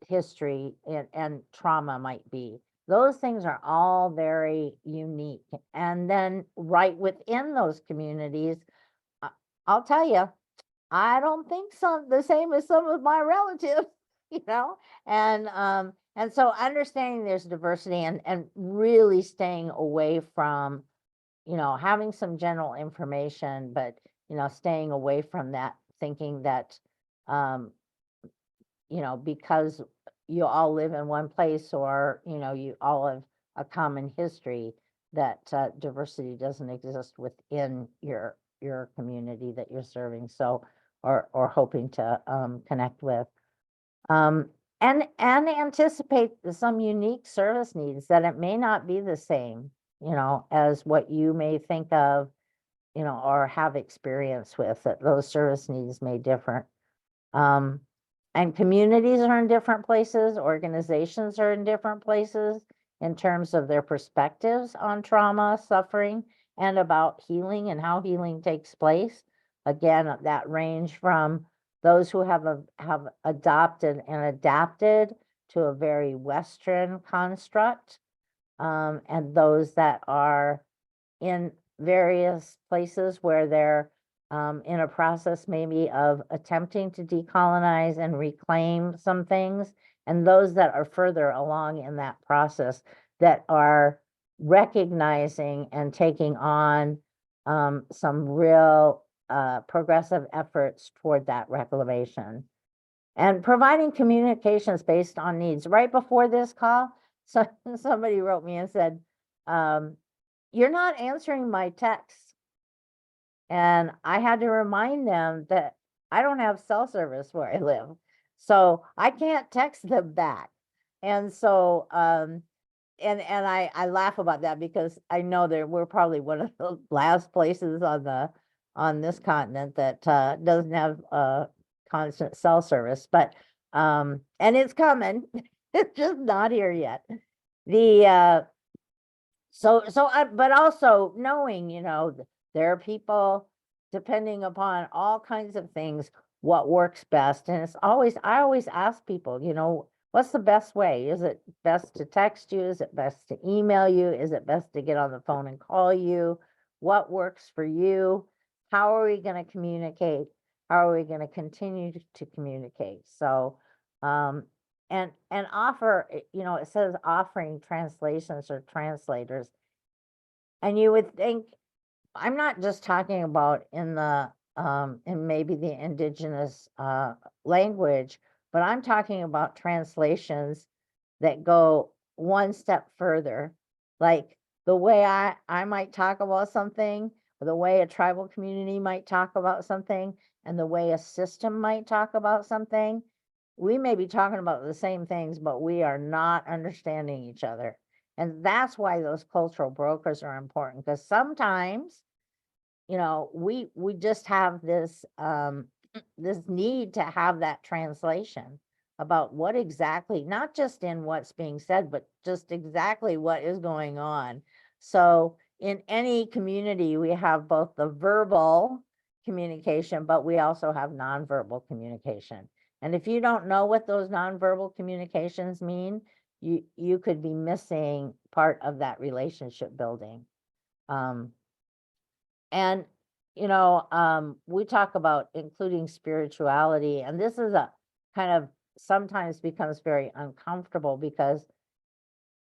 history and trauma might be. Those things are all very unique. And then right within those communities, I'll tell you, I don't think the same as some of my relatives, you know, and so understanding there's diversity and really staying away from, you know, having some general information, but, you know, staying away from that, thinking that, you know, because you all live in one place, or, you know, you all have a common history, that diversity doesn't exist within your community that you're serving, so, or hoping to connect with. And anticipate some unique service needs, that it may not be the same, you know, as what you may think of, you know, or have experience with, that those service needs may differ. And communities are in different places, organizations are in different places in terms of their perspectives on trauma, suffering, and about healing and how healing takes place. Again, that range from those who have adopted and adapted to a very Western construct, and those that are in various places where they're in a process maybe of attempting to decolonize and reclaim some things, and those that are further along in that process, that are recognizing and taking on some real progressive efforts toward that reclamation. And providing communications based on needs. Right before this call, so somebody wrote me and said, you're not answering my texts. And I had to remind them that I don't have cell service where I live, so I can't text them back. And so, and I laugh about that, because I know that we're probably one of the last places on this continent that doesn't have constant cell service, but and it's coming. It's just not here yet. The but also knowing, you know, there are people, depending upon all kinds of things, what works best. And I always ask people, you know, what's the best way? Is it best to text you? Is it best to email you? Is it best to get on the phone and call you? What works for you? How are we going to communicate? How are we going to continue to communicate? So, and offer, you know, it says offering translations or translators. And you would think, I'm not just talking about in maybe the indigenous language, but I'm talking about translations that go one step further. Like the way I might talk about something, or the way a tribal community might talk about something, and the way a system might talk about something. We may be talking about the same things, but we are not understanding each other. And that's why those cultural brokers are important, because sometimes, you know, we just have this this need to have that translation. about what exactly, not just in what's being said, but just exactly what is going on. So in any community, we have both the verbal communication, but we also have nonverbal communication. And if you don't know what those nonverbal communications mean, you could be missing part of that relationship building. And we talk about including spirituality, and this is a kind of sometimes becomes very uncomfortable because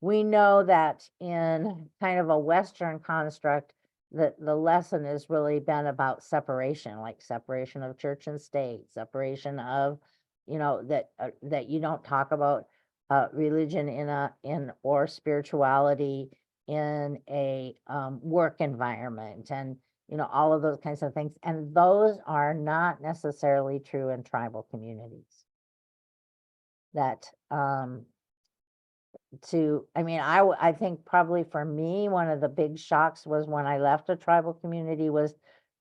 we know that in kind of a Western construct, the lesson has really been about separation, like separation of church and state, separation of, that you don't talk about religion or spirituality in a work environment, and all of those kinds of things. And those are not necessarily true in tribal communities. That I think probably for me, one of the big shocks was when I left a tribal community was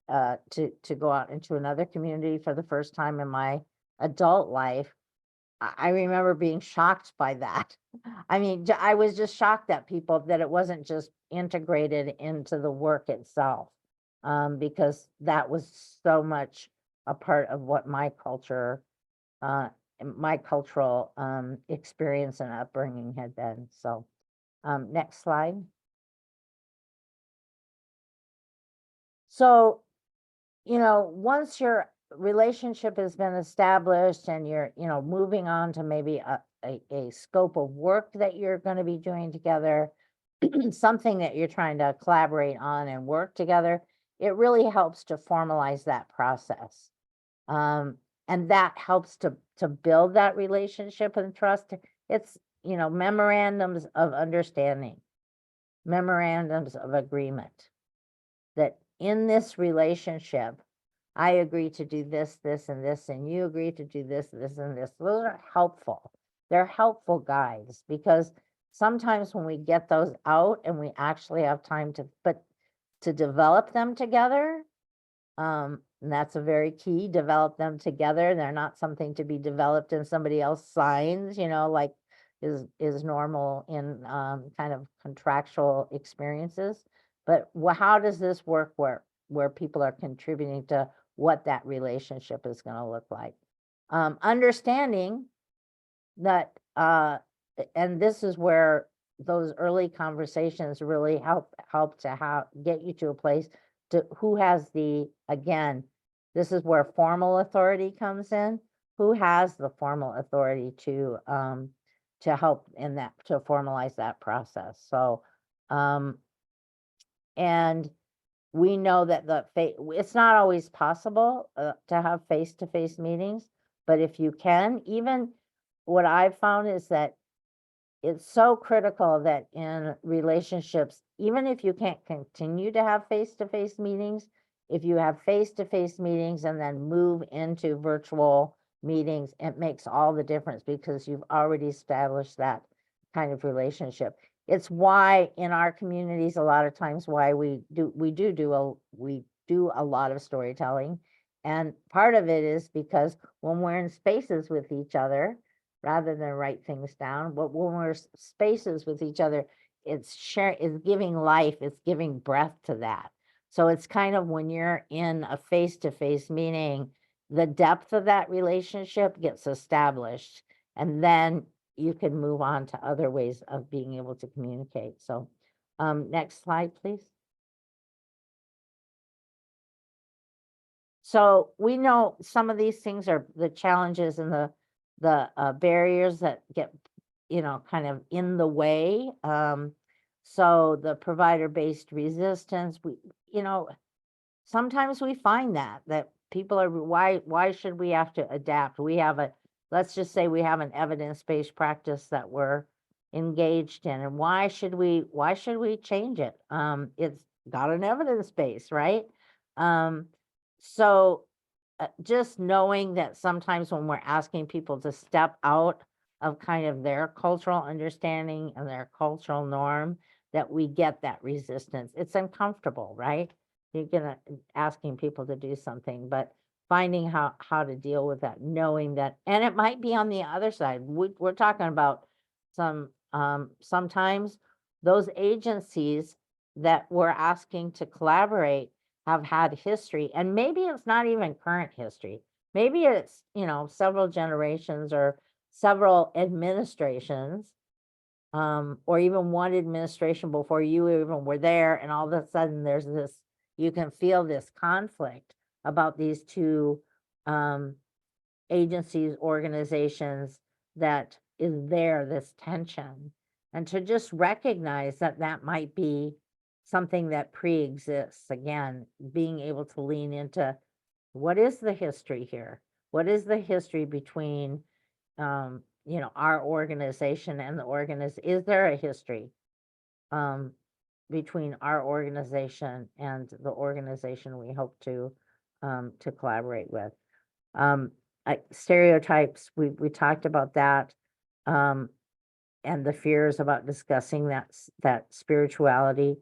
to go out into another community for the first time in my adult life. I remember being shocked by that. I mean, I was just shocked that it wasn't just integrated into the work itself, because that was so much a part of what my culture, my cultural experience and upbringing had been. So next slide. So, once your relationship has been established and you're, moving on to maybe a scope of work that you're going to be doing together, something that you're trying to collaborate on and work together, it really helps to formalize that process. And that helps to build that relationship and trust. It's, memorandums of understanding, memorandums of agreement, that in this relationship, I agree to do this, this, and this, and you agree to do this, this, and this. Those are helpful. They're helpful guides, because sometimes when we get those out and we actually have time to develop them together, and that's a very key, develop them together. They're not something to be developed and somebody else signs, like is normal in kind of contractual experiences. But how does this work where people are contributing to what that relationship is going to look like? Understanding that, and this is where those early conversations really help to get you to a place to who has again, this is where formal authority comes in. Who has the formal authority to help in that, to formalize that process? So, and we know that it's not always possible to have face-to-face meetings, but if you can, even what I've found is that it's so critical that in relationships, even if you can't continue to have face-to-face meetings, if you have face-to-face meetings and then move into virtual meetings, it makes all the difference, because you've already established that kind of relationship. It's why in our communities, a lot of times why we do a lot of storytelling. And part of it is because when we're in spaces with each other, rather than write things down, but when we're spaces with each other, it's giving life, it's giving breath to that. So it's kind of when you're in a face-to-face meeting, the depth of that relationship gets established, and then you can move on to other ways of being able to communicate. So next slide, please. So we know some of these things are the challenges and the barriers that get, kind of in the way. So the provider-based resistance, sometimes we find that people are, why should we have to adapt? Let's just say we have an evidence-based practice that we're engaged in, and why should we change it? It's got an evidence base, right? So just knowing that sometimes when we're asking people to step out of kind of their cultural understanding and their cultural norm, that we get that resistance. It's uncomfortable, right? You're asking people to do something, but finding how to deal with that, knowing that, and it might be on the other side. We're talking about sometimes those agencies that we're asking to collaborate have had history, and maybe it's not even current history. Maybe it's, several generations or several administrations, or even one administration before you even were there, and all of a sudden there's this, you can feel this conflict about these two agencies, organizations, that is there, this tension. And to just recognize that that might be something that pre-exists, again, being able to lean into what is the history here? What is the history between, our organization and the is there a history between our organization and the organization we hope to collaborate with? Stereotypes, we talked about that, and the fears about discussing that spirituality.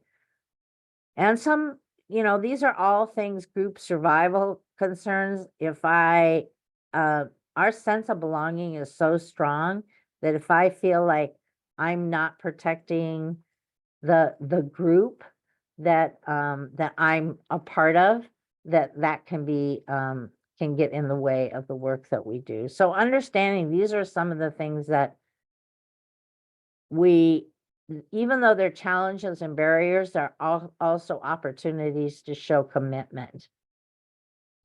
And some, these are all things, group survival concerns. If our sense of belonging is so strong that if I feel like I'm not protecting the group that I'm a part of, that can be can get in the way of the work that we do. So understanding these are some of the things that even though they're challenges and barriers, there are also opportunities to show commitment.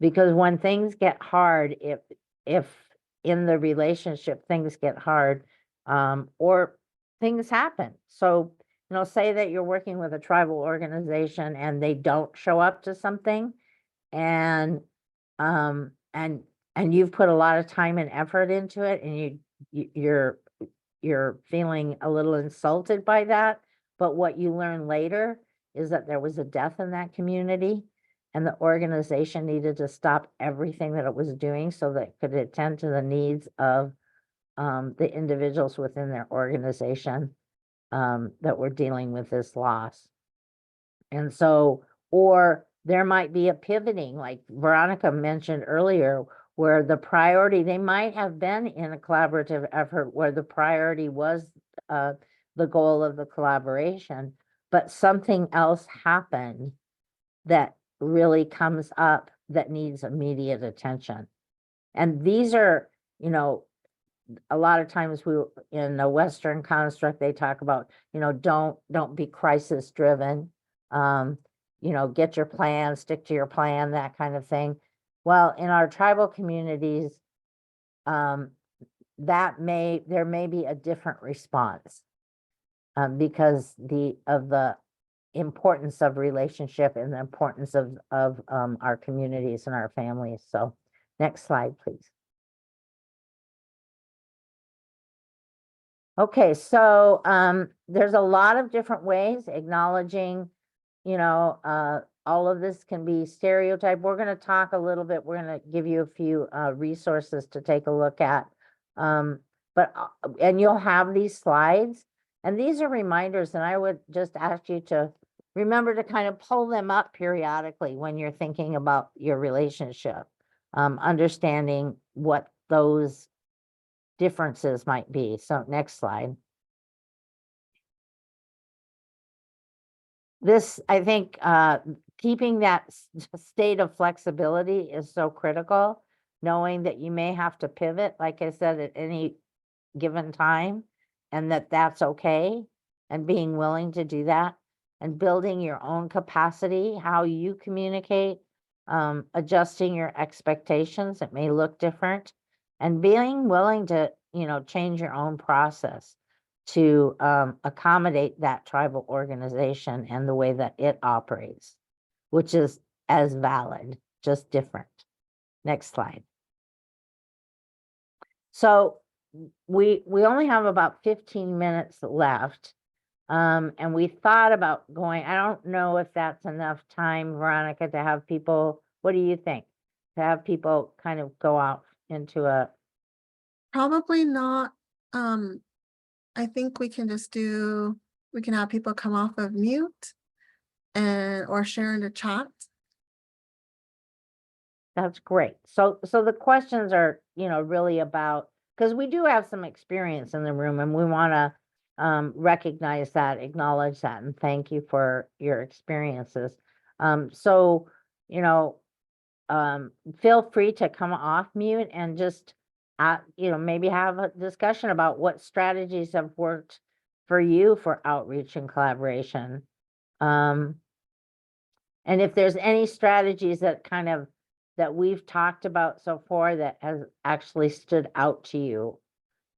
Because when things get hard, if in the relationship things get hard, or things happen. So, say that you're working with a tribal organization and they don't show up to something, and you've put a lot of time and effort into it, and you're feeling a little insulted by that, but what you learn later is that there was a death in that community, and the organization needed to stop everything that it was doing so that it could attend to the needs of the individuals within their organization that were dealing with this loss. And so, or there might be a pivoting, like Veronica mentioned earlier, where the priority, they might have been in a collaborative effort where the priority was the goal of the collaboration, but something else happened that really comes up that needs immediate attention. And these are, a lot of times in the Western construct, they talk about, don't be crisis driven. Get your plan, stick to your plan, that kind of thing. Well, in our tribal communities, there may be a different response because of the importance of relationship and the importance of our communities and our families. So next slide, please. Okay, so there's a lot of different ways acknowledging, all of this can be stereotype. We're going to talk a little bit. We're going to give you a few resources to take a look at. And you'll have these slides, and these are reminders, and I would just ask you to remember to kind of pull them up periodically when you're thinking about your relationship, understanding what those differences might be. So next slide. This, I think, keeping that state of flexibility is so critical, knowing that you may have to pivot, like I said, at any given time, and that's okay, and being willing to do that, and building your own capacity, how you communicate, adjusting your expectations. It may look different, and being willing to, change your own process to accommodate that tribal organization and the way that it operates, which is as valid, just different. Next slide. So we only have about 15 minutes left. And we thought about going, I don't know if that's enough time, Veronica, to have people, what do you think? To have people kind of go out into a... Probably not. I think we can have people come off of mute or share in the chat. That's great. So the questions are, really about, because we do have some experience in the room and we want to recognize that, acknowledge that, and thank you for your experiences. So, feel free to come off mute and just, maybe have a discussion about what strategies have worked for you for outreach and collaboration. And if there's any strategies that we've talked about so far that has actually stood out to you,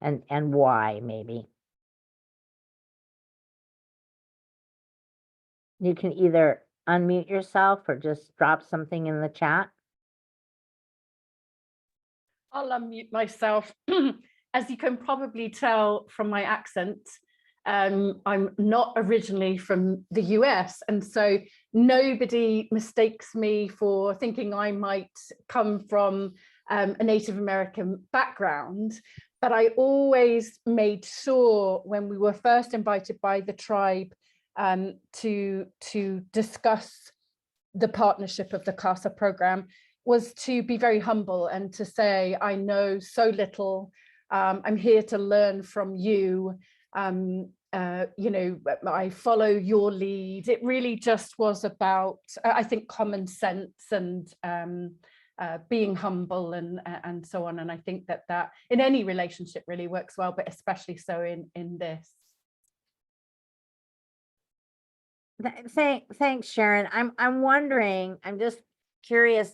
and why, maybe. You can either unmute yourself or just drop something in the chat. I'll unmute myself. As you can probably tell from my accent, I'm not originally from the US, and so nobody mistakes me for thinking I might come from a Native American background. But I always made sure when we were first invited by the tribe to discuss the partnership of the CASA program was to be very humble and to say, I know so little. I'm here to learn from you. I follow your lead. It really just was about, I think, common sense and being humble and so on. And I think that in any relationship really works well, but especially so in this. Thanks, Sharon. I'm wondering, I'm just curious.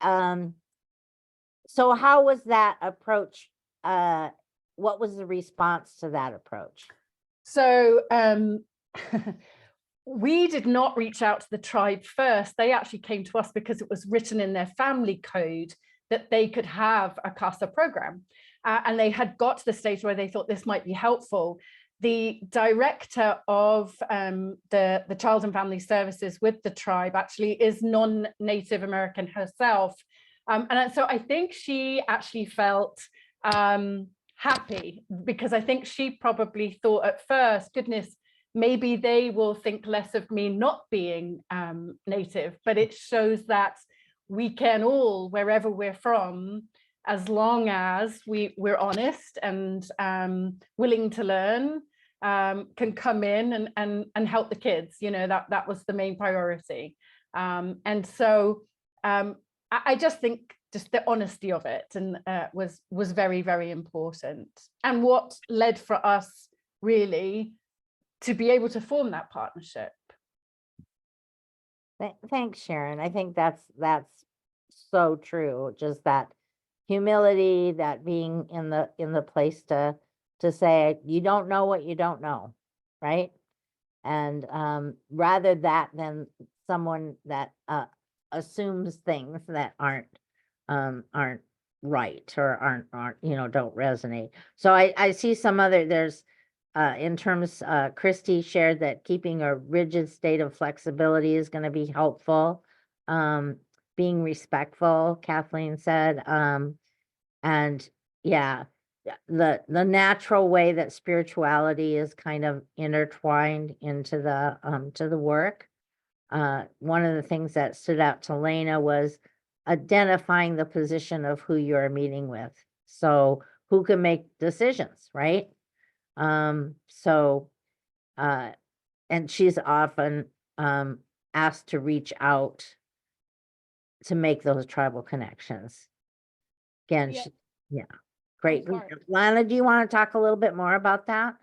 So how was that approach? What was the response to that approach? So we did not reach out to the tribe first. They actually came to us because it was written in their family code that they could have a CASA program. And they had got to the stage where they thought this might be helpful. The director of the Child and Family Services with the tribe actually is non-Native American herself. And so I think she actually felt happy, because I think she probably thought at first, goodness, maybe they will think less of me not being Native, but it shows that we can all, wherever we're from, as long as we're honest and willing to learn, can come in and help the kids. That was the main priority. And so I just think just the honesty of it and was very, very important. And what led for us really to be able to form that partnership. Thanks, Sharon. I think that's so true. Just that humility, that being in the place to say, you don't know what you don't know, right? And rather that than someone that assumes things that aren't right or aren't don't resonate. So I see some other, there's in terms, Christy shared that keeping a rigid state of flexibility is going to be helpful. Being respectful, Kathleen said, and yeah, the natural way that spirituality is kind of intertwined into the work. One of the things that stood out to Lena was identifying the position of who you're meeting with. So who can make decisions, right? And she's often asked to reach out to make those tribal connections. Again, yeah, great. Lana, do you want to talk a little bit more about that?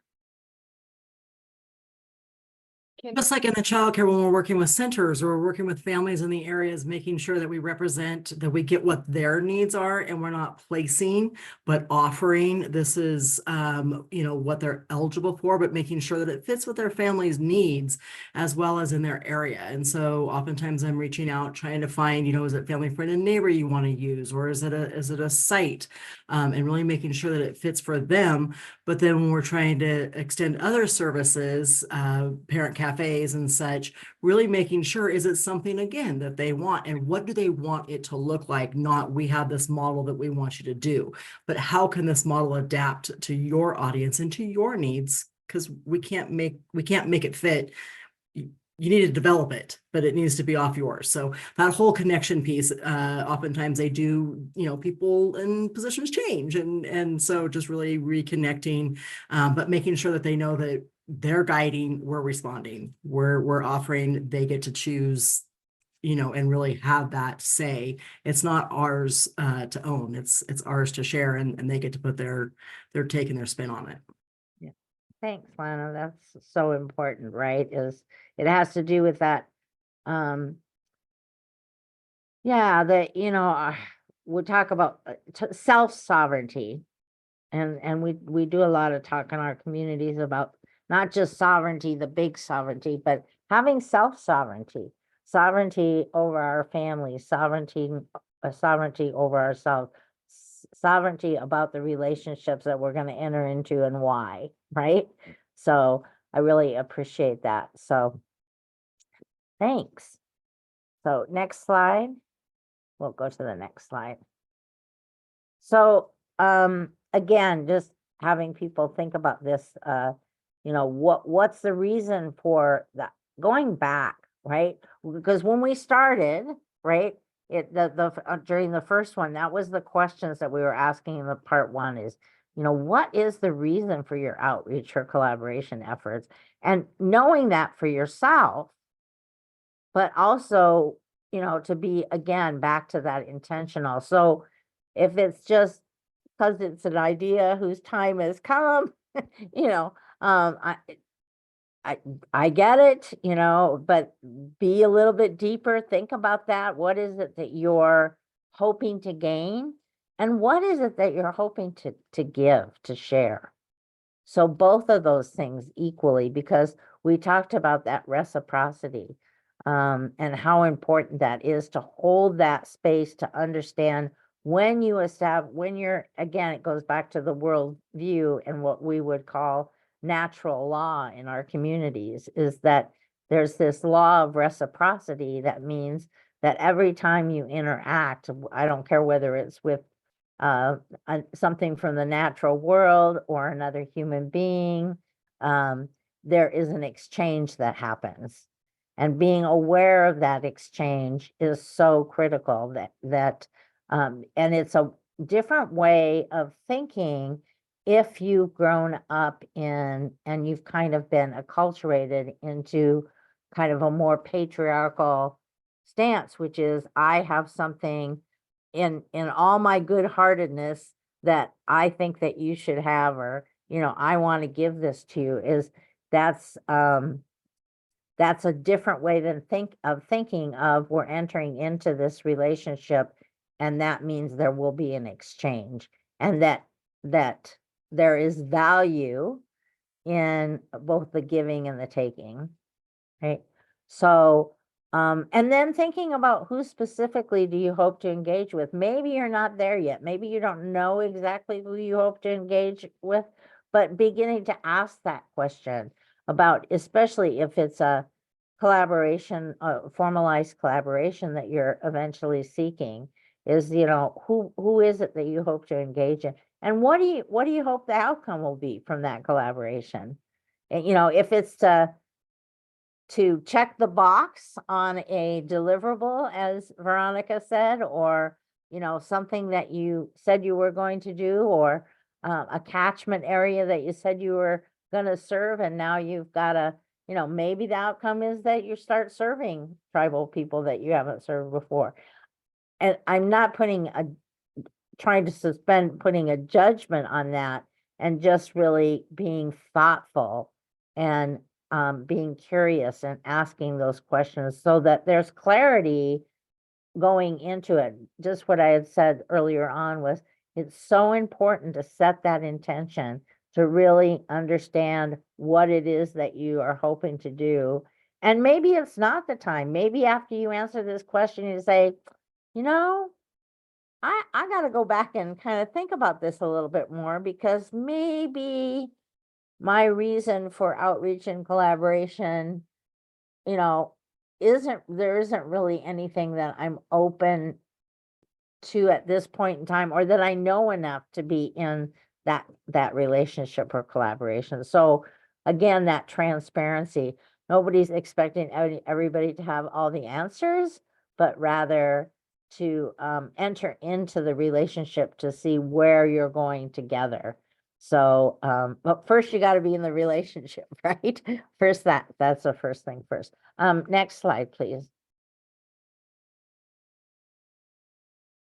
Just like in the childcare, when we're working with centers or we're working with families in the areas, making sure that we represent, that we get what their needs are, and we're not placing, but offering. This is, what they're eligible for, but making sure that it fits with their family's needs as well as in their area. And so oftentimes I'm reaching out, trying to find, is it family, friend, and neighbor you want to use, or is it a site, and really making sure that it fits for them. But then when we're trying to extend other services, parent cafes and such, really making sure, is it something, again, that they want, and what do they want it to look like? Not, we have this model that we want you to do, but how can this model adapt to your audience and to your needs? Because we can't make it fit you need to develop it, but it needs to be off yours. So that whole connection piece, oftentimes they do, people in positions change. And so just really reconnecting, but making sure that they know that they're guiding, we're responding, we're offering, they get to choose, and really have that say. It's not ours to own, it's ours to share, and they get to put their take and their spin on it. Thanks, Lana. That's so important, right? It has to do with that. Yeah, we talk about self-sovereignty, and we do a lot of talk in our communities about not just sovereignty, the big sovereignty, but having self-sovereignty, sovereignty over our families, sovereignty over ourselves, sovereignty about the relationships that we're going to enter into and why, right? So I really appreciate that. So thanks. So next slide. We'll go to the next slide. So again, just having people think about this, what's the reason for that going back, right? Because when we started, right, during the first one, that was the questions that we were asking in the part one is, what is the reason for your outreach or collaboration efforts? And knowing that for yourself, but also, to be, again, back to that intentional. So if it's just because it's an idea whose time has come, I get it, but be a little bit deeper. Think about that. What is it that you're hoping to gain? And what is it that you're hoping to give, to share? So both of those things equally, because we talked about that reciprocity, and how important that is to hold that space to understand when you're, again, it goes back to the world view and what we would call natural law in our communities, is that there's this law of reciprocity that means that every time you interact, I don't care whether it's with something from the natural world or another human being, there is an exchange that happens. And being aware of that exchange is so critical and it's a different way of thinking if you've grown up and you've kind of been acculturated into kind of a more patriarchal stance, which is I have something in all my good-heartedness that I think that you should have, or, I want to give this to you, that's a different way than thinking of we're entering into this relationship, and that means there will be an exchange, and that there is value in both the giving and the taking, right? So, and then thinking about who specifically do you hope to engage with? Maybe you're not there yet. Maybe you don't know exactly who you hope to engage with, but beginning to ask that question about, especially if it's a collaboration, formalized collaboration that you're eventually seeking, is, who is it that you hope to engage in? And what do you hope the outcome will be from that collaboration? And, if it's to check the box on a deliverable, as Veronica said, or, something that you said you were going to do, or a catchment area that you said you were going to serve, and now you've got to, maybe the outcome is that you start serving tribal people that you haven't served before. And I'm not putting a judgment on that, and just really being thoughtful and being curious and asking those questions so that there's clarity going into it. Just what I had said earlier on was, it's so important to set that intention, to really understand what it is that you are hoping to do. And maybe it's not the time. Maybe after you answer this question, you say, I got to go back and kind of think about this a little bit more, because maybe my reason for outreach and collaboration, there isn't really anything that I'm open to at this point in time, or that I know enough to be in that relationship or collaboration. So again, that transparency, nobody's expecting everybody to have all the answers, but rather to enter into the relationship to see where you're going together. So, but first you got to be in the relationship, right? First, that's the first thing first. Next slide, please.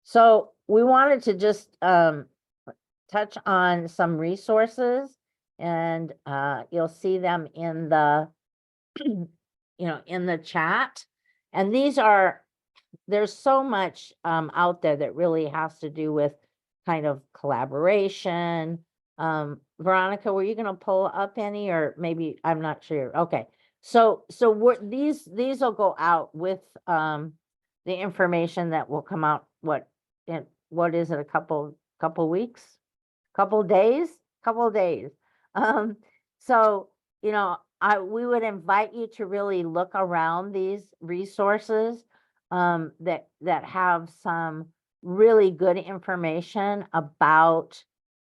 So we wanted to just touch on some resources, and you'll see them in the in the chat. And there's so much out there that really has to do with kind of collaboration. Veronica, were you going to pull up any, or maybe I'm not sure? Okay, so these will go out with the information that will come out. What is it? A couple weeks, couple days. So we would invite you to really look around these resources that have some really good information about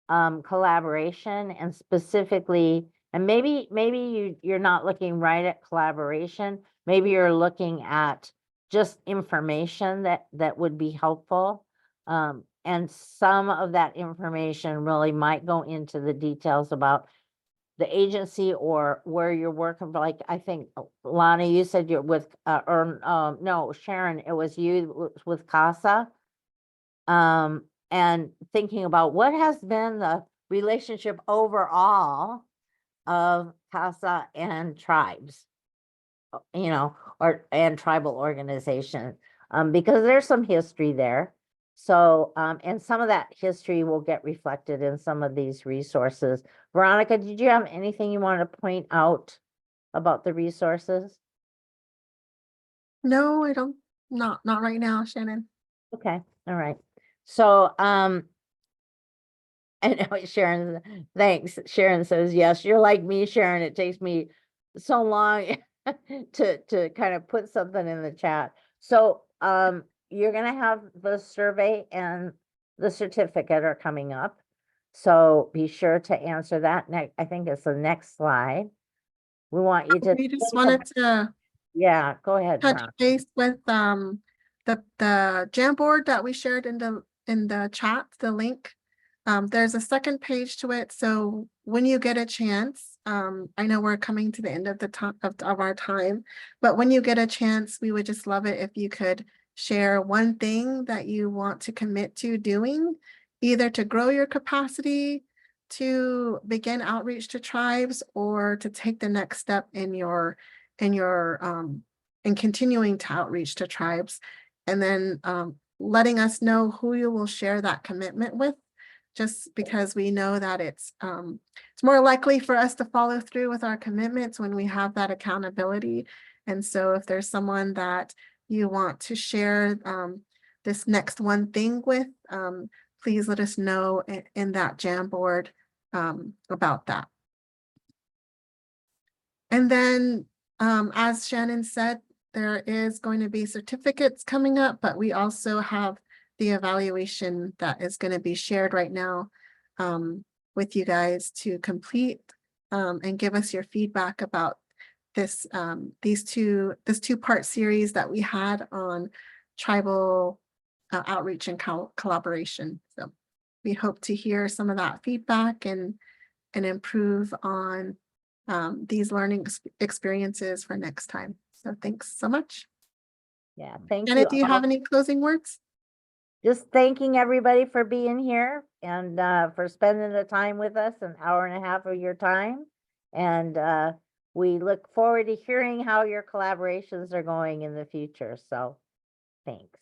collaboration, and specifically, and maybe you're not looking right at collaboration, maybe you're looking at just information that would be helpful. And some of that information really might go into the details about the agency or where you're working. Like, I think, Lana, you said you're with, no, Sharon, it was you with CASA. And thinking about what has been the relationship overall of CASA and tribes, and tribal organization, because there's some history there. So, and some of that history will get reflected in some of these resources. Veronica, did you have anything you want to point out about the resources? No, I don't, not right now, Shannon. Okay, all right. So, I know Sharon, thanks. Sharon says, yes, you're like me, Sharon. It takes me so long to kind of put something in the chat. So, you're going to have the survey and the certificate are coming up. So be sure to answer that. Next, I think it's the next slide. We want you to. We just wanted to Yeah, go ahead. touch Veronica. base with the Jamboard that we shared in the chat, the link. There's a second page to it. So when you get a chance, I know we're coming to the end of the time of our time, but when you get a chance, we would just love it if you could share one thing that you want to commit to doing, either to grow your capacity, to begin outreach to tribes, or to take the next step in continuing to outreach to tribes, and then letting us know who you will share that commitment with, just because we know that it's more likely for us to follow through with our commitments when we have that accountability. And so if there's someone that you want to share this next one thing with, please let us know in that Jamboard about that. And then, as Shannon said, there is going to be certificates coming up, but we also have the evaluation that is going to be shared right now with you guys to complete and give us your feedback about this two-part series that we had on tribal outreach and collaboration. So we hope to hear some of that feedback and improve on these learning experiences for next time. So thanks so much. Yeah, thank Janet, you. do you have any closing words? Just thanking everybody for being here and for spending the time with us, an hour and a half of your time. And we look forward to hearing how your collaborations are going in the future. So thanks.